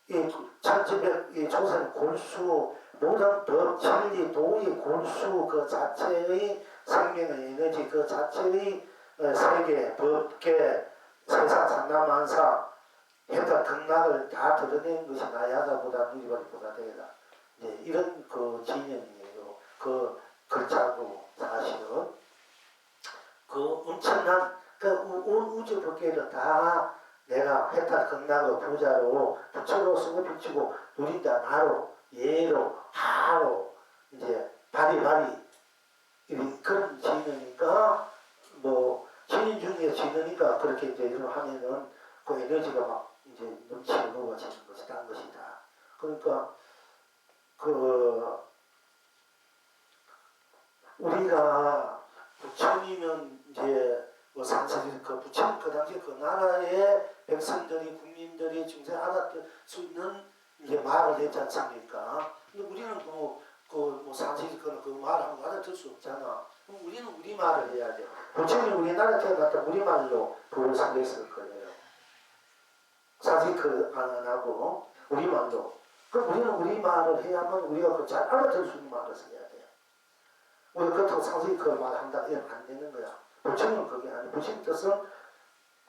Speaker 1: 이 천지백 이 조선 골수 모든 법 진리 도의 골수 그 자체의 생명의 에너지 그 자체의 세계 법계 세상 상남만상 해탈 극락을 다 드러낸 것이 나의 하다보다 누리발이보다 되다 이제 이런 그 진언이에요. 그 글자고 사실은 그 엄청난 온 우주 법계를 다 내가 해탈 극락의 부자로 부처로 쓰고 비치고 누린다 나로 예로 하로 이제 바리바리 그런 진이니까 뭐 진인 중에 진이니까 그렇게 이제 이런 하면은 그 에너지가 막 이제 넘치고 녹아지는 것이 딴 것이다. 그러니까 그 우리가 부처님은 이제 뭐 상세히 그 부처님 그 당시 그 나라의 백성들이 국민들이 중세 알아들 수 있는 이제 말을 했지 않습니까? 근데 우리는 뭐 상세히 그 말하고 알아들 수 없잖아. 그럼 우리는 우리 말을 해야 돼. 부처님 우리나라 태어났다 우리 말로 불을 상했을 거예요. 상세히 안 하고 우리 말로. 그럼 우리는 우리 말을 해야만 우리가 그 잘 알아들 수 있는 말을 써야 돼. 우리 그렇다고 상세히 그 말 한다 이러면 안 되는 거야. 부처님은 그게 아니에요. 부처님 뜻은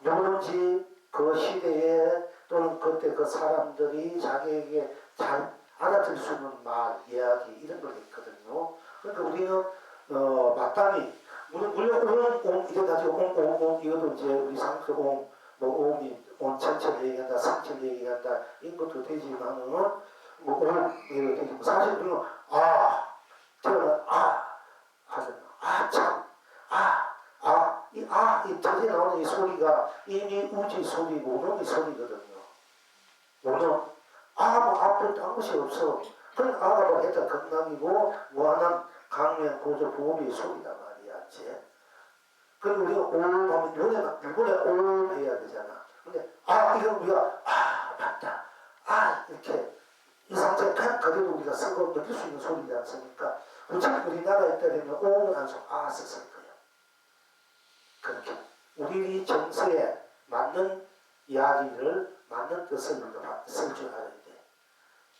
Speaker 1: 누구든지 그 시대에 또는 그때 그 사람들이 자기에게 잘 알아들 수 있는 말, 이야기 이런 걸 했거든요. 그러니까 우리는 마땅히 물론 옴 이래가지고 옴 이것도 이제 우리 상수 옴 옴이 온천천을 얘기한다 상천을 얘기한다 이런 것도 되지만은 옴 이렇게 되지만 사실 우리는 태어나 하잖아 이 턱에 나오는 이 소리가 이미 우지 소리고 오놈의 소리거든요. 오놈 뭐 앞으로 딴 것이 없어. 그건 아가 했다 건강이고 무한한 강면 고조 보험의 소리다 말이야. 그리고 우리가 오 하면 눈에 오 해야 되잖아. 근데 이건 우리가 맞다. 이렇게 이 상태에 그대로 우리가 쓰고 느낄 수 있는 소리지 않습니까? 굳이 우리나라에 따르면 오는 안 쓰고 썼을 거예요. 그렇게 우리 정서에 맞는 이야기를 맞는 뜻을 쓸 줄 알아야 돼.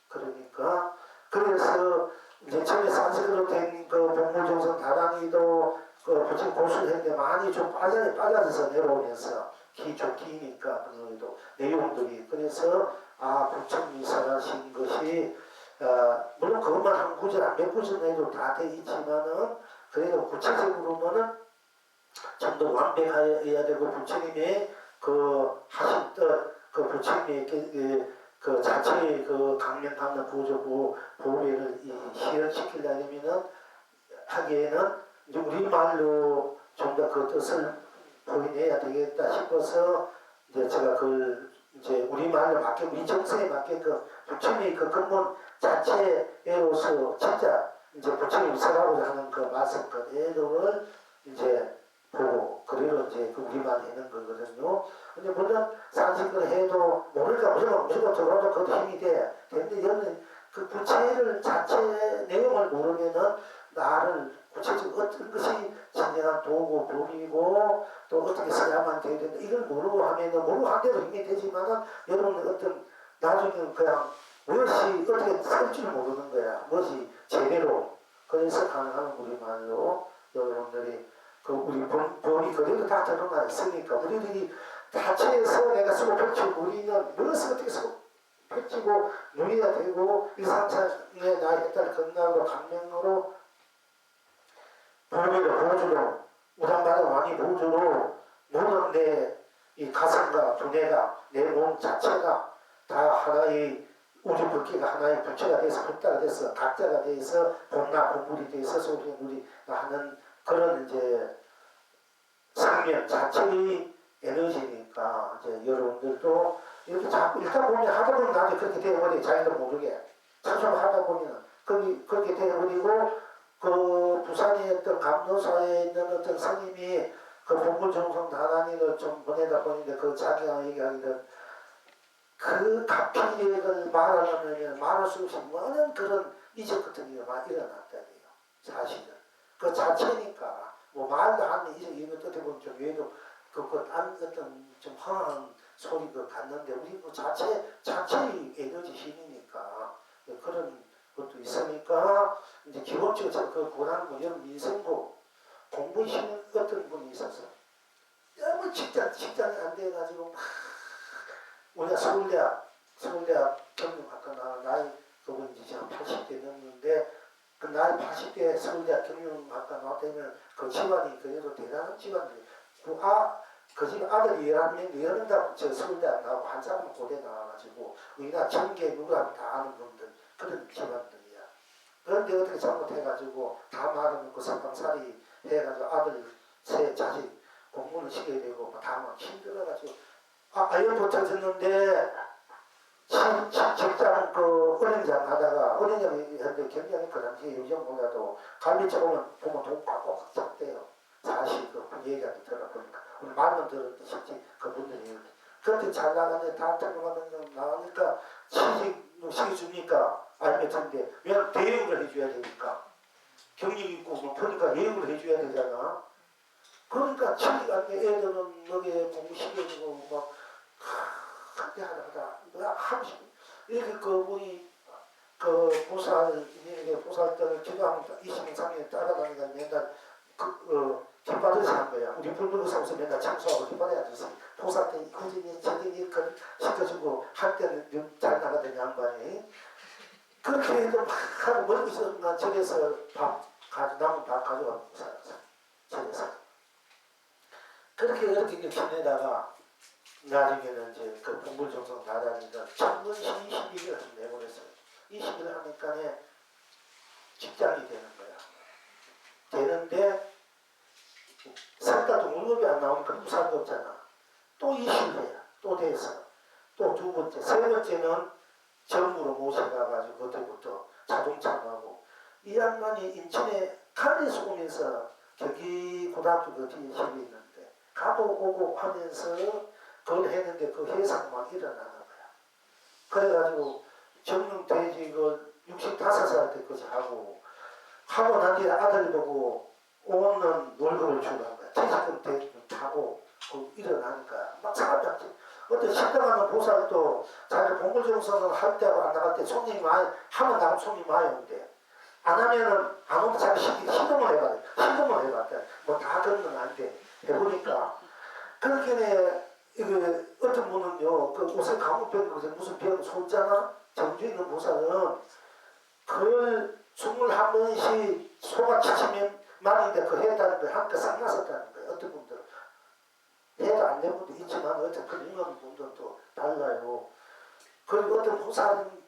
Speaker 1: 그러니까 그래서 이제 처음에 산식으로 된 그 복무정성 다단이도 그 부친 고수했는데 많이 좀 빠져서 내려오면서 좀 기니까 그 내용들이 그래서 부처님이 설하신 것이 물론 그것만 한 구절 몇 구절 내도 다 돼 있지만은 그래도 구체적으로는 좀 더 완벽해야 되고 부처님의 그 하신 뜻 그 부처님의 그 자체의 그 강명감는 구조 보배를 실현시키려면은 하기에는 이제 우리말로 좀 더 그 뜻을 보여내야 되겠다 싶어서 이제 제가 그걸 이제 우리말로 맞게 우리 정서에 맞게 그 부처님의 그 근본 자체로서 진짜 이제 부처님이 설하고자 하는 그 말씀 그대로를 이제 보고 그대로 이제 그 우리말 해는 거거든요. 근데 물론 상식을 해도 모르니까 무조건 들어도 그것도 힘이 돼. 근데 여기는 그 부채를 자체 내용을 모르면은 나를 구체적으로 어떤 것이 진정한 도구, 법이고 또 어떻게 써야만 돼야 된다. 이걸 모르고 하면은 모르고 한 대로 힘이 되지만은 여러분은 어떤 나중에 그냥 무엇이 어떻게 쓸 줄 모르는 거야. 무엇이 제대로. 그래서 가능한 우리말로 여러분들이 그 우리 법이 그대로 다 드러나 있으니까 우리들이 자체에서 내가 쓰고 펼치고 우리는 무엇을 어떻게 쓰고 펼치고 눈이가 되고 일상생활에 나의 했다를 건강으로 강명으로 보배로 보조로 우당받아 많이 보조로 모든 내 이 가슴과 두뇌가 내 몸 자체가 다 하나의 우주 불기가 하나의 부처가 돼서 불다가 돼서 각자가 돼서 본나 본물이 돼서 소리 누리 하는 그런 이제 생명 자체의 에너지니까 이제 여러분들도 이렇게 자꾸 읽다 보면 하다 보면 나중에 그렇게 되어버려 자기도 모르게 천천히 하다 보면 그렇게 되어버리고 그 부산에 어떤 감도사에 있는 어떤 스님이 그 본불정성 다단이를 좀 보내다 보니까 그 자기가 얘기하기를 그 가피력을 말하려면 말할 수 없이 많은 그런 이적 같은 게 막 일어났다니요. 사실은 그 자체니까 뭐 말도 하는 이적 이런 것 보면 좀 외에도 딴 어떤 좀 황한 소리도 같는데 우리 그 자체의 에너지 힘이니까 그런 것도 있으니까 이제 기본적으로 그 고난고 여러분 인생고 공부 힘은 어떤 분이 있어서 너무 직장이 안 돼가지고 막 우리가 서울대학 경영학과 나이 그건 이제 한 80대 넘는데 그 나이 80대 서울대학 경영학과 나왔다면 그 집안이 그래도 대단한 집안들이 그 집 아들이 11명, 11명 저 서울대학 나오고 한 사람은 고대 나와가지고 우리나라 전개 누구라면 다 아는 분들 그런 집안들이야. 그런데 어떻게 잘못해가지고 다 말아먹고 선방살이 해가지고 아들 세 자식 공부를 시켜야 되고 다 막 힘들어가지고 아이언부터 듣는데 직장 그 은행장 가다가 은행장이 현재 굉장히 그 당시에 요즘보다도 갈비처럼 보면 돈 꽉꽉 찼대요. 사실 그 얘기하기 들어보니까 우리 말만 들었는데 실제 그분들이 그렇게 잘 나가는데 다 들어가는 나가니까 시켜주니까 알면 텐데 왜냐면 대우를 해줘야 되니까 경력 있고 뭐 보니까 예우를 해줘야 되잖아. 그러니까 취직할 때 애들은 여기에 공부 시켜주고 막 그렇게 하다 하고 싶어. 이렇게 그분이 그 보살들을 기도하면 23년 따라다니다 맨날 뒷받아서 한 거야. 우리 불문에서 오서 맨날 참수하고 뒷받아야 앉아서 보살 때 이거지니 저기니 시켜주고 할 때는 좀 잘 나가던 양반이 그렇게 해도 막 하고 멀리 있었나 절에서 남은 밥 가져가고 살았어. 절에서 그렇게 지내다가 나중에는 이제 그 공불정성 나다니까 천문시 22일을 내보냈어요. 20일 하니까 직장이 되는 거야. 되는데 살다도 월급이 안 나오니까 무사가 없잖아. 또 20일이야. 또 돼서 또 두 번째, 세 번째는 정부로 모셔가가지고 그때부터 자동차 하고 이 양반이 인천에 칼에서 오면서 경기 고등학교 그 뒤에 집이 있는데 가고 오고 하면서 그걸 했는데 그 해상 막 일어나는 거야. 그래가지고 정령 돼지 그 65살 때까지 하고 난 뒤에 아들 보고 오는 월급을 주는 거야. 퇴직금 대금 타고 그 일어나니까 막 사람 잡지. 어떤 식당하는 보살도 자기 봉골정선을 할 때하고 안 나갈 때 손님이 많이 하면 나가면 손님이 많이 오는데 안 하면은 안 오면 자기 시금을 해봐야 돼. 시금을 해봐야 돼. 뭐 다 그런 건 아닌데 해보니까 그렇게 이거 어떤 분은요 그 옷에 가문병 무슨 병 손자나 정주 있는 보살은 그걸 21번씩 소가 지치면 말인데 그 했다는 걸 함께 상났었다는 거예요. 어떤 분들은 해도 안 된 분도 있지만 어떤 그런 있는 분들도 달라요. 그리고 어떤 보살은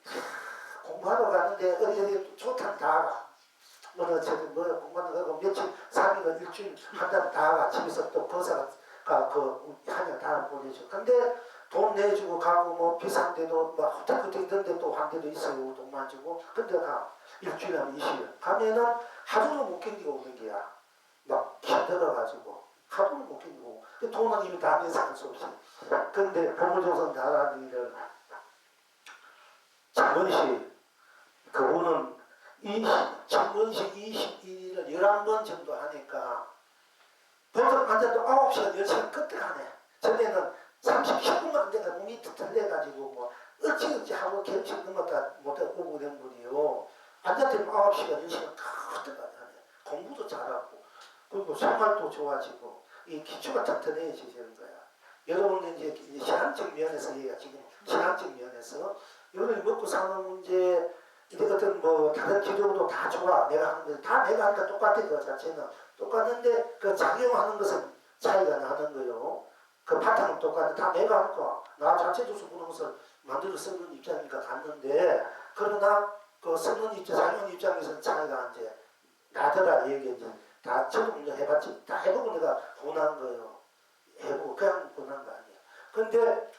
Speaker 1: 공부하러 가는데 어디 좋다는 다 가. 뭐 공부하러 가고 며칠 3일간 일주일 한다면 다 가. 집에서 또 거사가 그 한양 다 보내줘. 근데 돈 내주고 가고 뭐 비싼데도 막 호텔 같은 있는데 또 한 데도 있어요. 돈만 주고. 근데 가. 일주일에 한 20일. 가면은 하루도 못 견디고 오는 게야. 막 힘들어가지고. 하루도 못 견디고. 돈은 이미 다 내서 할 수 없이. 근데 보물조선 나라는 일을 정문식 그분은 정문식 21일을 11번 정도 하니까 보통 앉아도 9시간 10시간 끝에 가네. 전에는 30분만 내가 몸이 털려가지고 뭐 어찌 하고 결식 넘었다 못해 오고 된 분이요. 앉았더니 9시간 10시간 끝에 가네. 공부도 잘하고 그리고 생활도 좋아지고 이 기초가 튼튼해지는 거야. 여러분은 이제 신앙적 면에서 얘가 지금 신앙적 면에서 여러분이 먹고 사는 문제 이제 어떤 뭐 다른 기도도 다 좋아. 내가 하는 거 다 내가 하니까 똑같아. 그 자체는 똑같은데 그 작용하는 것은 차이가 나는 거요. 그 바탕은 똑같아. 다 내가 할 거야. 나 자체조서 보는 것을 만들어 쓰는 입장이니까 같는데 그러나 그 쓰는 입장, 작용 입장에서는 차이가 이제 나더라 얘기지. 다 저도 이제 해봤지. 다 해보고 내가 권한 거예요. 해보고 그냥 권한 거 아니야. 근데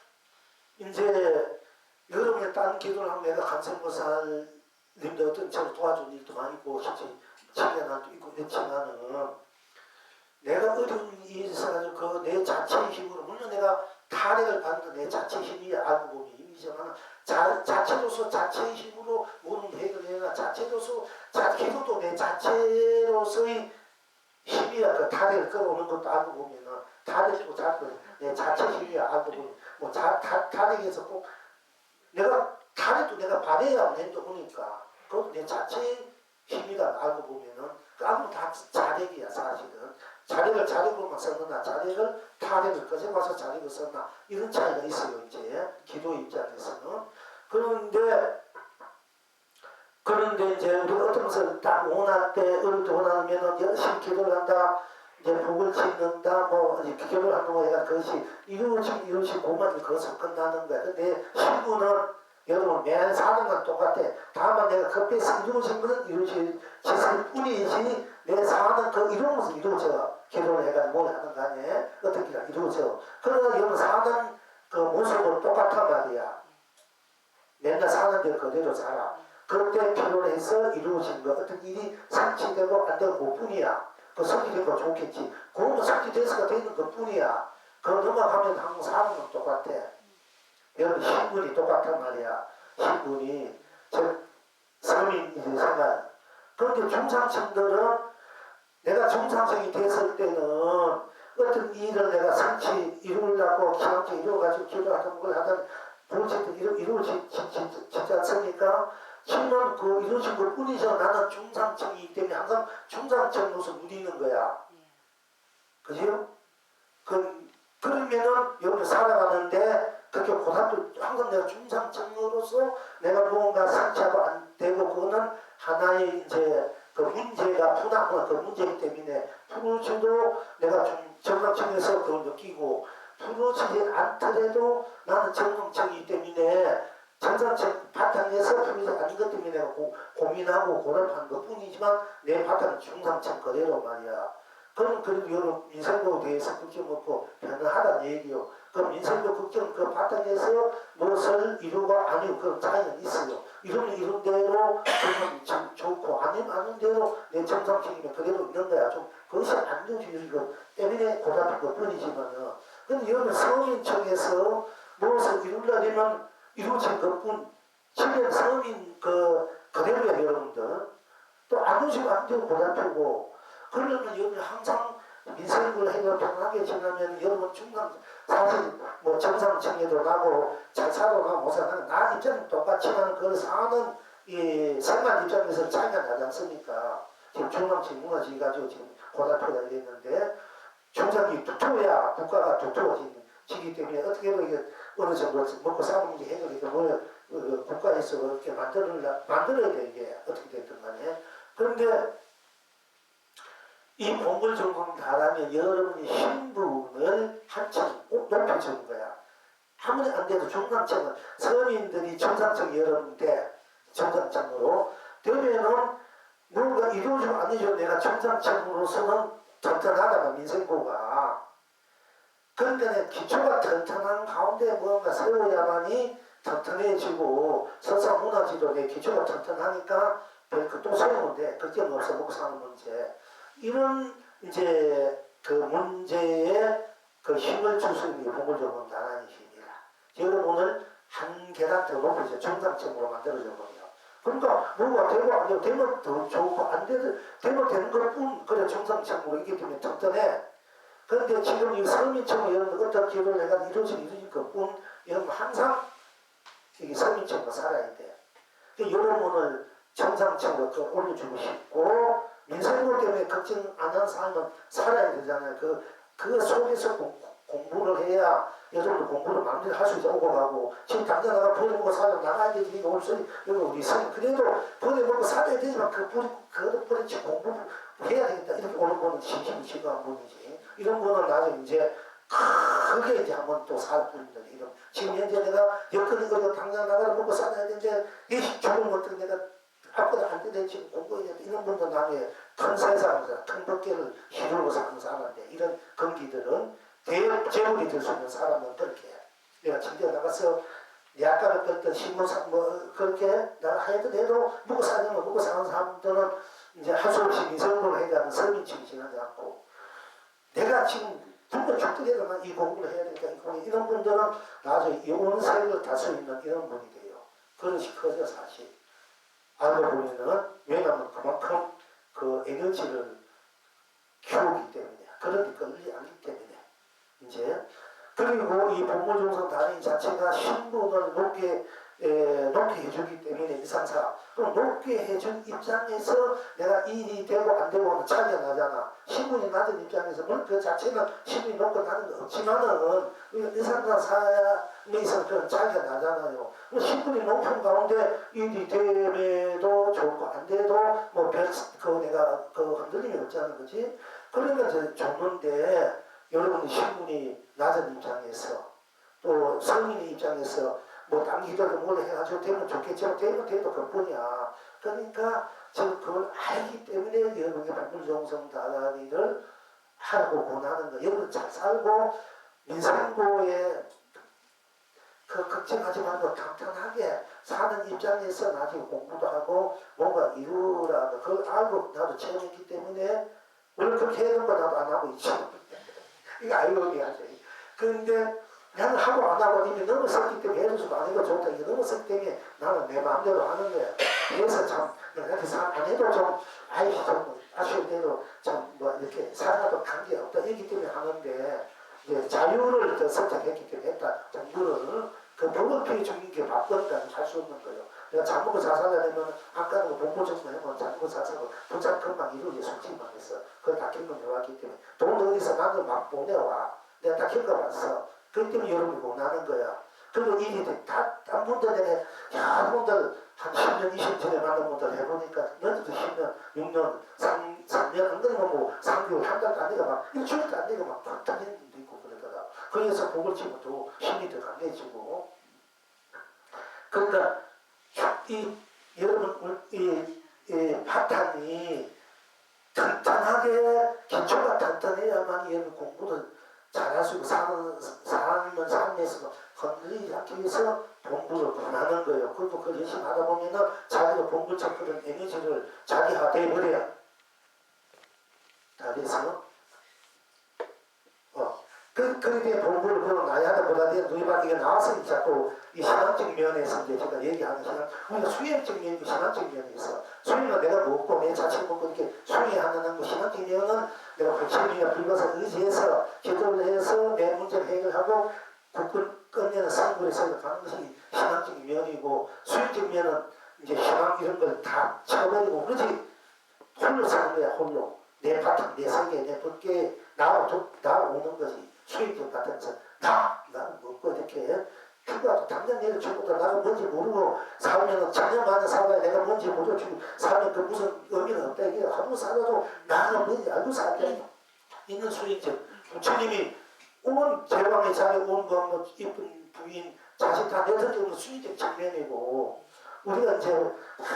Speaker 1: 이제 여러분의 딴 기도를 하면 내가 간생보살님들 어떤 저를 도와준 일도 많이 있고 실제 지견날도 있고 그렇지만은 내가 어려운 일이 있어가지고 그 내 자체의 힘으로 물론 내가 타락을 받는 내 자체의 힘이 알고 보면 힘이지만 자체로서 자체의 힘으로 모든 해결해야 자체로서 기도도 내 자체로서의 힘이야. 그 타락을 끌어오는 것도 알고 보면은 타락이고 내 자체 힘이 알고 보면 뭐 타락에서 꼭 내가 타락도 내가 받아야 낸다 보니까 그것도 내 자체의 힘이다 알고 보면은 아무 다 자력이야 사실은. 자력을 자력으로만 썼나 자력을 타락을 꺼져봐서 자력을 썼나 이런 차이가 있어요. 이제 기도 입장에서는. 그런데 이제 우리가 어떤 것을 딱 원할 때 어릴 때 원하면은 열심히 기도를 한다. 이제 복을 짓는다. 뭐 기도를 하는 거니까 그것이 이루어지고만 그것을 끝나는 거야. 근데 신부는 여러분 매일 사는 건 똑같아. 다만 내가 급해서 이루어진 것은 이루어질 뿐이지 내 사는 그 이루는 것은 이루어져. 기도를 해가지고 뭘 하는 거 아니에요? 어떻게 이루어져. 그러나 여러분 사는 그 모습은 똑같단 말이야. 맨날 사는데 그대로 살아. 그때 필요로 해서 이루어진 거 어떤 일이 성취되고 안 되고 그뿐이야. 그 성취된 거 좋겠지. 그거는 성취돼서가 되는 것 뿐이야. 그거 넘어가면 항상 사는 건 똑같아. 여러분 신분이 똑같단 말이야. 신분이 즉 서민이지 생각. 그런데 중상층들은 내가 중상층이 됐을 때는 어떤 일을 내가 성취 이루려고 기왕적 이루어가지고 기도하던 걸 하던 부르짖도 이루어지지 않습니까? 지금은 그 이루어진 것 뿐이죠. 나는 중상층이기 때문에 항상 중상층으로서 누리는 거야. 그죠? 그러면은 여러분 살아가는데 그렇게 고등학교 항상 내가 중상층으로서 내가 무언가 성취하고 안 되고 그거는 하나의 이제 그 문제가 푸나구나 그 문제이기 때문에 풀어지도 내가 좀 정상층에서 그걸 느끼고 풀어지지 않더라도 나는 정상층이기 때문에 정상층 바탕에서 풀어지지 않은 것 때문에 내가 고민하고 고달파는 것 뿐이지만 내 바탕은 중상층 그대로 말이야. 그럼 그래도 여러분 민생도에 대해서 걱정 없고 변화하다는 얘기요. 그럼 민생도 걱정 그 바탕에서 무엇을 이루고 아니고 그런 차이는 있어요. 이런 대로 좀 좋고 아닌 대로 내 정상적이면 그대로 있는 거야. 좀 그것이 안정주의 때문에 고달픈 것 뿐이지만은 근데 여러분 서민청에서 무엇을 이루려면 이루어진 것뿐 지금 서민 그대로야 여러분들 또 안정주의가 안 되고 고달프고 그러려면 여러분 항상 민생을 해결 편하게 지나면 여러분 중간 사실 뭐 정상층에도 나고 잘 살아도 나고 못 살아도 나 입장은 똑같지만 그 사는 이 생활 입장에서 차이가 나지 않습니까? 지금 중앙층 무너지가지고 지금 고달프다 이랬는데 중장기 두터워야 국가가 두터워지기 때문에 어떻게든 이게 어느 정도 먹고 사는 문제 해결이 되면 국가에서 그렇게 만들어야 돼 이게 어떻게 됐든 간에 그런데 이 공을 전공 잘하면 여러분이 신분을 한층 높여주는 거야. 아무리 안 돼도 중간층은 서민들이 정상층 여러분인데 정상층으로 되면은 뭔가 이루어지고 안 이루어지고 내가 정상층으로서는 튼튼하다가 민생고가 그러니까 기초가 튼튼한 가운데 뭔가 세워야만이 튼튼해지고 서서 무너지도 내 기초가 튼튼하니까 또 세우는데 그게 없어 먹고 사는 문제 이런 이제 그 문제에 그 힘을 줄 수 있는 공을 나라는 힘이다. 여러분 오늘 한 계단 더 높이죠. 정상층으로 만들어져 버려요. 그러니까 뭐가 되고 안 되고 되면 더 좋고 안 되면 되는 것뿐 그래 정상층으로 이게 되면 튼튼해. 그런데 지금 이 서민층은 여러분 어떤 기회를 내가 이루어진 것뿐 여러분 항상 이 서민층으로 살아야 돼. 여러분을 정상층으로 올려주고 싶고 민생고 때문에 걱정 안 하는 사람은 살아야 되잖아요. 그 속에서 공부를 해야 여러분도 공부를 마음대로 할 수 있어 오고 가고 지금 당장 나가 버려먹고 살아 나가야 되지 이거 없어요. 여기 우리 선 그래도 버려먹고 살아야 되지만 그거를 버리지 공부해야 되겠다 이렇게 오는 거는 심심히 지루한 분이지. 이런 거는 나중에 이제 크게 이제 한번 또 살 뿐입니다. 이런 지금 현재 내가 여건이 그래도 당장 나가서 먹고 살아야 되는데 이 좋은 것들 내가 아무것도 안 되는데 지금 공부해야 돼. 이런 분도 나중에 큰 세상에서 큰 법계를 이루고 사는 사람인데 이런 건기들은 재물이 될 수 있는 사람은 그렇게 해. 내가 진짜 나가서 약간을 떴던 신문사 뭐 그렇게 내가 하여튼 해도 먹고 사는 먹고 사는 사람들은 이제 할 수 없이 미성공을 해야 하는 서민층이 지나지 않고 내가 지금 굶어 죽더라도 이 공부를 해야 되니까 이런 분들은 나중에 영혼색을 다스 있는 이런 분이 돼요. 그것이 커져 사실. 알고 보면은 왜냐하면 그만큼 그 에너지를 키우기 때문에 그런 데 끌리지 않기 때문에 이제 그리고 이 본물종성 단위 자체가 신분을 높게 해주기 때문에 이상사 그럼 높게 해준 입장에서 내가 일이 되고 안 되고는 차이가 나잖아. 신분이 낮은 입장에서 물론 그 자체는 신분이 높고 낮은 거 없지만은 이상사 사회에서 그런 차이가 나잖아요. 신분이 높은 가운데 일이 됨에도 좋고 안 돼도 뭐 내가 흔들림이 없자는 거지. 그러니까 좋는데 여러분이 신분이 낮은 입장에서 또 성인의 입장에서 뭐 당기더라도 뭘 해가지고 되면 좋겠지만 되면 돼도 그뿐이야. 그러니까 지금 그걸 알기 때문에 여러분이 본물종성 다라리를 하라고 권하는 거. 여러분 잘 살고 민생고에 걱정하지 말고 평탄하게 사는 입장에서 나중에 공부도 하고 뭔가 이루라고 그걸 알고 나도 체험했기 때문에 물론 그렇게 해놓은 거 나도 안 하고 있지. 이거 알고 얘기하지. 그런데 나는 하고 안 하고 이미 넘어섰기 때문에 해줘서 안 해도 좋다. 이거 넘어섰기 때문에 나는 내 마음대로 하는 거야. 그래서 참 내가 안 해도 좀 좀 아쉬울 때도 좀 뭐 이렇게 살아도 관계없다. 이기 때문에 하는데 이제 자유를 더 선택했기 때문에 했다. 정부를 그 법을 주는 게 바쁘니까 할 수 없는 거예요. 내가 잘 먹고 잘 살려면 아까는 본보정도 해보면 잘 먹고 잘 살고 부자 금방 이루어져 솔직히 말해서 그걸 다 경험해왔기 때문에 돈 어디서 나도 막 보내와. 내가 다 겪어봤어. 그렇기 때문에 여러분이 원하는 거야. 그리고 일이 딴 분들 여러 분들 한 10년, 20년 전에 만난 분들 해보니까 너희들도 10년, 6년, 3년 안 그러면 뭐 3개월, 한 달도 안 되고 막 일주일도 안 되고 막 불타는 분도 있고 그러더라. 그래서 복을 치면 또 힘이 더 강해지고 그러니까 여러분 이 바탕이 튼튼하게 기초가 튼튼해야만 여러분 공부를 잘할 수 있고 사는 삶에서 흔들리지 않기 위해서 본부를 권하는 거예요. 그리고 그걸 열심히 하다 보면은 자기도 본부적 그런 에너지를 자기가 돼버려요. 다 돼서 그렇게 본부를 권하야 하다 보다 누이가 이게 나와서 자꾸 이 신앙적 면에서 이제 제가 얘기하는 신앙, 우리가 수행적 면이고 신앙적 면이 있어. 수행은 내가 먹고 내 자체 먹고 이렇게 수행하는 거, 신앙적 면은 내가 부처님이나 불가서 의지해서 기도를 해서 내 문제를 해결하고 국군 끝내는 성불에 서가는 것이 신앙적 면이고, 수행적 면은 이제 신앙 이런 걸 다 쳐버리고 그러지 홀로 사는 거야. 홀로 내 바탕, 내 세계, 내 법계에 나오는 것이 수행적 바탕에서 나는 먹고 이렇게 그가 당장 내일 죽고도 나가 뭔지 모르고 살면은 천년만년 살아야 내가 뭔지 모르고 살면 그 무슨 의미는 없다. 이게 아무 살아도 나가 뭔지 알고 살게 있는 수행적. 부처님이 온 제왕의 자리에 온 거, 이쁜 부인, 자식 다 내던지는 수행적 측면이고, 우리가 이제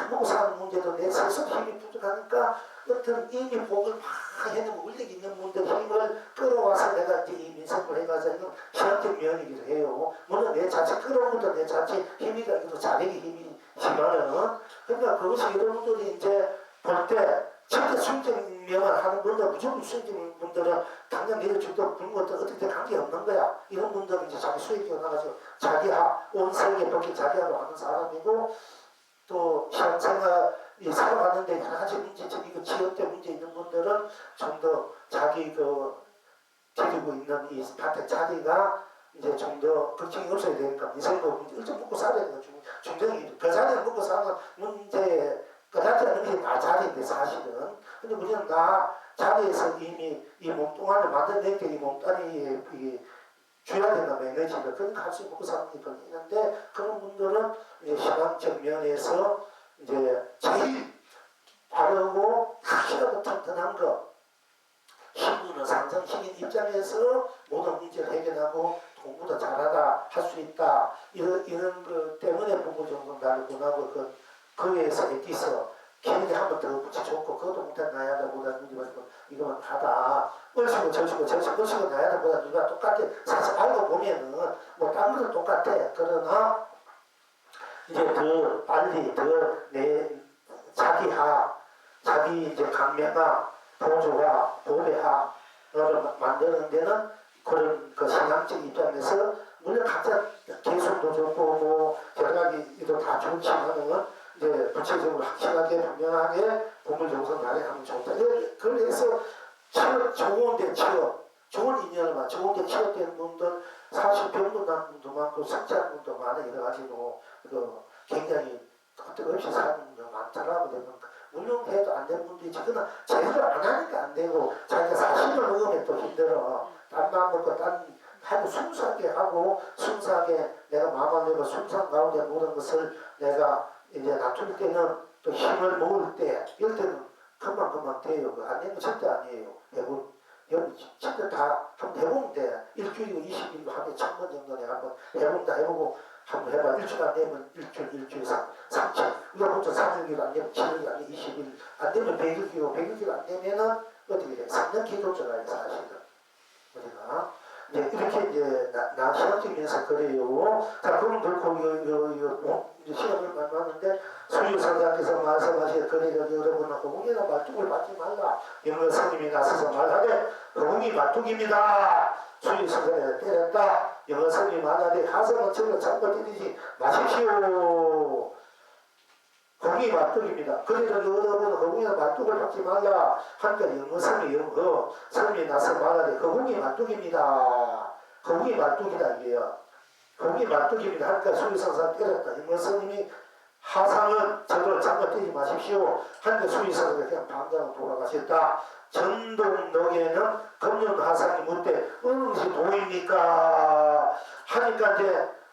Speaker 1: 먹고 사는 문제도 내 스스로 힘이 부족하니까 어떤 이미 복을 막 해놓으면 울력 있는 분들 힘을 끌어와서 내가 이제 이 민석을 해가지고 이건 신앙적 면이기도 해요. 물론 내 자체 끌어온 것도 내 자체 힘이가 있고 자력의 힘이지만은, 그러니까 그것이 여러분들이 이제 볼 때 진짜 수행적 면을 하는 분들, 무조건 수행적 분들은 당장 내일 죽도 그런 것도 어떻게 관계없는 거야. 이런 분들은 이제 자기 수행적 나가서 자기하, 온 세계 복이 자기하로 하는 사람이고, 또 신앙생활이 살아가는데 여러 가지 문제점이고 지역대 문제 있는 분들은 좀 더 자기 데리고 있는 이 밭의 자리가 이제 좀 더 걱정이 없어야 되니까 인생도 문제 일찍 먹고 살아야 되는 중정이 그 자리를 먹고 사는 문제 그다지 않은 게 나 자리인데 사실은. 근데 우리는 나 자리에서 이미 이 몸뚱아리를 만들어낸 게 이 몸뚱아리에 줘야 된다는 에너지를 그러니까 할 수 먹고 사는 게 있는데, 그런 분들은 이제 신앙적 면에서 이제 제일 바르고 확실하고 튼튼한 거, 신부는 상정신인 입장에서 모든 문제를 해결하고 공부도 잘하다 할 수 있다 이런 그 때문에 부부 정도 나를 권하고 그에서 애기서 기억에 한번 더 붙이 좋고 그것도 못한 나야다보다 누가 이거만 하다 얼씨고 저씨고 얼씨고 나야다보다 누가 똑같아. 사실 알고 보면은 뭐 딴 것도 똑같아. 그러나 이제 더 빨리 더 내 자기하, 자기 이제 강명하, 보조하, 보배하를 만드는 데는 그런 그 신앙적 입장에서 물론 각자 개성도 좋고 뭐 여러 가지도 다 좋지만은 이제 구체적으로 확실하게 분명하게 보물정성 나래하면 좋다. 그래서 좋은데 좋은 인연을 좋은데 취업되는 분들, 사실 병도 난 분도 많고 성취한 분도 많아. 이래가지고 굉장히 그때 없이 사는 분도 많더라고. 물론 해도 안 되는 분도 있지. 그러나 제대로 안 하니까 안 되고 자기가 사실을 먹으면 또 힘들어. 딴 마음 먹고 딴 하고 순수하게 하고 순수하게 내가 마음을 내고 순수한 가운데 모든 것을 내가 이제 놔둘 때는 또 힘을 모을 때 이럴 때는 금방 돼요. 안 되면 절대 아니에요. 여기 진짜 다 한번 해보면 돼. 일주일이고 20일이고 하루에 1000번 정도 내가 한번 해본다 해보고 한번 해봐. 일주일 안 되면 일주일 3천. 이거부터 3일기로 안 되면 7일 안 되면 20일 안 되면 100일기로 100일기로 안 되면은 어떻게 돼? 3년 기도 들어가요 사실은. 우리가 이제 이렇게 이제 나 시험적면에서 그래요. 자, 그럼 그렇고 이제 시험을 만났는데 수유 선생님께서 말씀하시되 그래 여러분은 허공이나 말뚝을 받지 말라. 영어 스님이 나서서 말하되 허공이 말뚝입니다. 수유 선생님을 때렸다. 영어 스님이 말하되 가성은 저를 잡고 때리지 마십시오. 허공이 말뚝입니다. 그래서 여러분은 허공이나 말뚝을 받지 말라. 하니까 영어 스님이 나서 말하되 허공이 말뚝입니다. 허공이 말뚝이다 이게요. 허공이 말뚝입니다. 하니까 수유 선생 때렸다. 영어 스님이 하상은 저를 잘못되지 마십시오. 하니까 수의사가 그냥 방장으로 돌아가셨다. 전동역에는 금년 하상이 묻되 어느 것이 도입니까? 하니까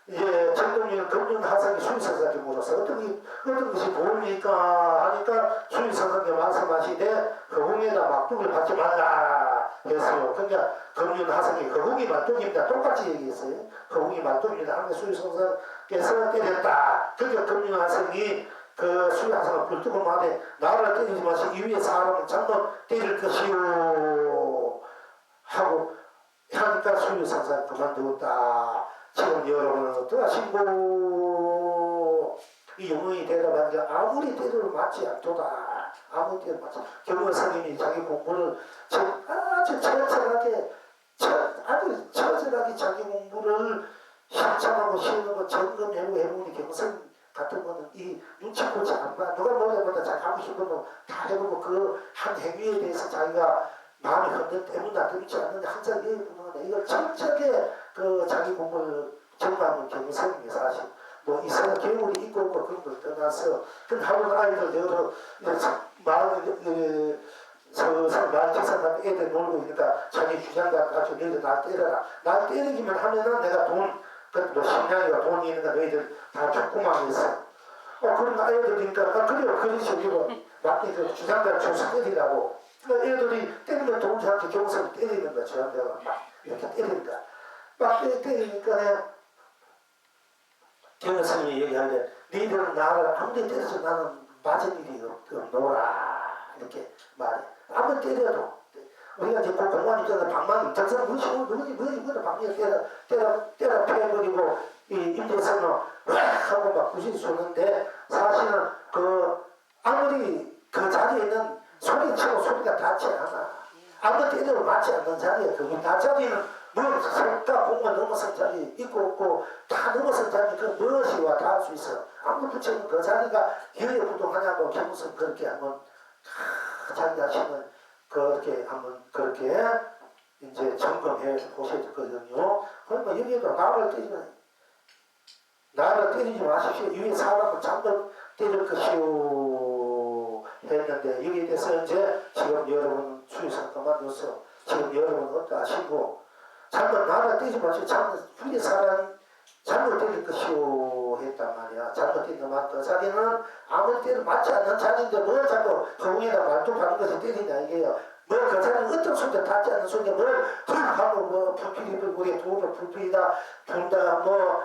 Speaker 1: 이제 전동역은 금년 하상이 수의사에게 물었어. 어떤 것이 도입니까? 하니까 수의사에게 말씀하시되 허공에다 막뚝을 받지 말라 했어요. 그러니까 금년 하상이 허공이 말뚝입니다. 똑같이 얘기했어요. 허공이 말뚝입니다. 하니까 수의사께서 때렸다. 그러니까 금년 하상이 그 수의사가 불뚝을 말해 나를 때리지 마시고 이 위에 사람을 잘못 때릴 것이요 하고 하니까 잠깐 수유상사 그만두었다. 지금 여러분은 어떠하신고? 이 영웅이 대답한 게 아무리 때려도 맞지 않도다. 아무리 때려도 맞지. 경호 스님이 자기 공부를 아주 처절하게 아주 처절하게 자기 공부를 실천하고 시행하는 거 점검해보니 경선 같은 거는 이 눈치보지 안 봐. 누가 뭐래보다 자기 하고 싶은 거 다 해보고 그 한 행위에 대해서 자기가 마음이 흔들 때문에 들지 않는데 항상 이걸 철저하게 그 자기 공부를 점검하는 경선이 사실 뭐 이스라엘 계율이 있고 없고 그런 걸 떠나서 그 하루 아이들 여러 마을 서서 말책상 같은 애들 놀고 있으니까 자기 주장가 가지고 너희들 날 때려라. 날 때리기만 하면은 내가 돈 그래도 식량이가 돈이 있는가 너희들 다 조그만 있어. 그런 아이들이니까 그래요. 그렇지 우리가 막그 주장가를 줘서 때리라고. 그러니까 애들이 때리면 동생한테 경선을 때리는 거야. 주장가가 막 이렇게 때린다. 막 때리니까 내가 경선이 얘기하는데 너희들은 나를 아무리 때려서 나는 맞은 일이 없노라. 이렇게 말해. 아무리 때려도 우리가 이제 그 공무원 입장에서 방망이 정선 무시고 누구지 방망이 때려 패버리고 이 임대선을 하고 막 부실 쏘는데 사실은 그 아무리 그 자리에 있는 소리치고 소리가 닿지 않아. 아무리 때려도 맞지 않는 자리에 그 자리는 뭐 색과 공을 넘어선 자리 있고 없고 다 넘어선 자리 그 무엇이 와 닿을 수 있어. 아무리 붙이면 그 자리가 여유부동하냐고 김무성 그렇게 한번 자기 자신을 그렇게 한번 그렇게 이제 점검해 보셔야 되거든요. 그러니까 여기에도 나를 때리지 마십시오. 위에 사람을 잠깐 때릴 것이오 했는데 여기에 대해서 이제 지금 여러분 수의사 그만둬서 지금 여러분 어떠하시고 잠깐 나를 때리지 마시고 잠깐 위에 사람 잘못 때릴 것이오 했단 말이야. 잘못 때리면 그 자리는 아무리 때려도 맞지 않는 자리인데 뭘 자꾸 허공에다 말뚝하는 것을 때리냐 이게요. 뭐 그 자리는 어떤 손도 닿지 않는 손에 뭘 하고 뭐 불필이 우리 도로 불필이다 분다 뭐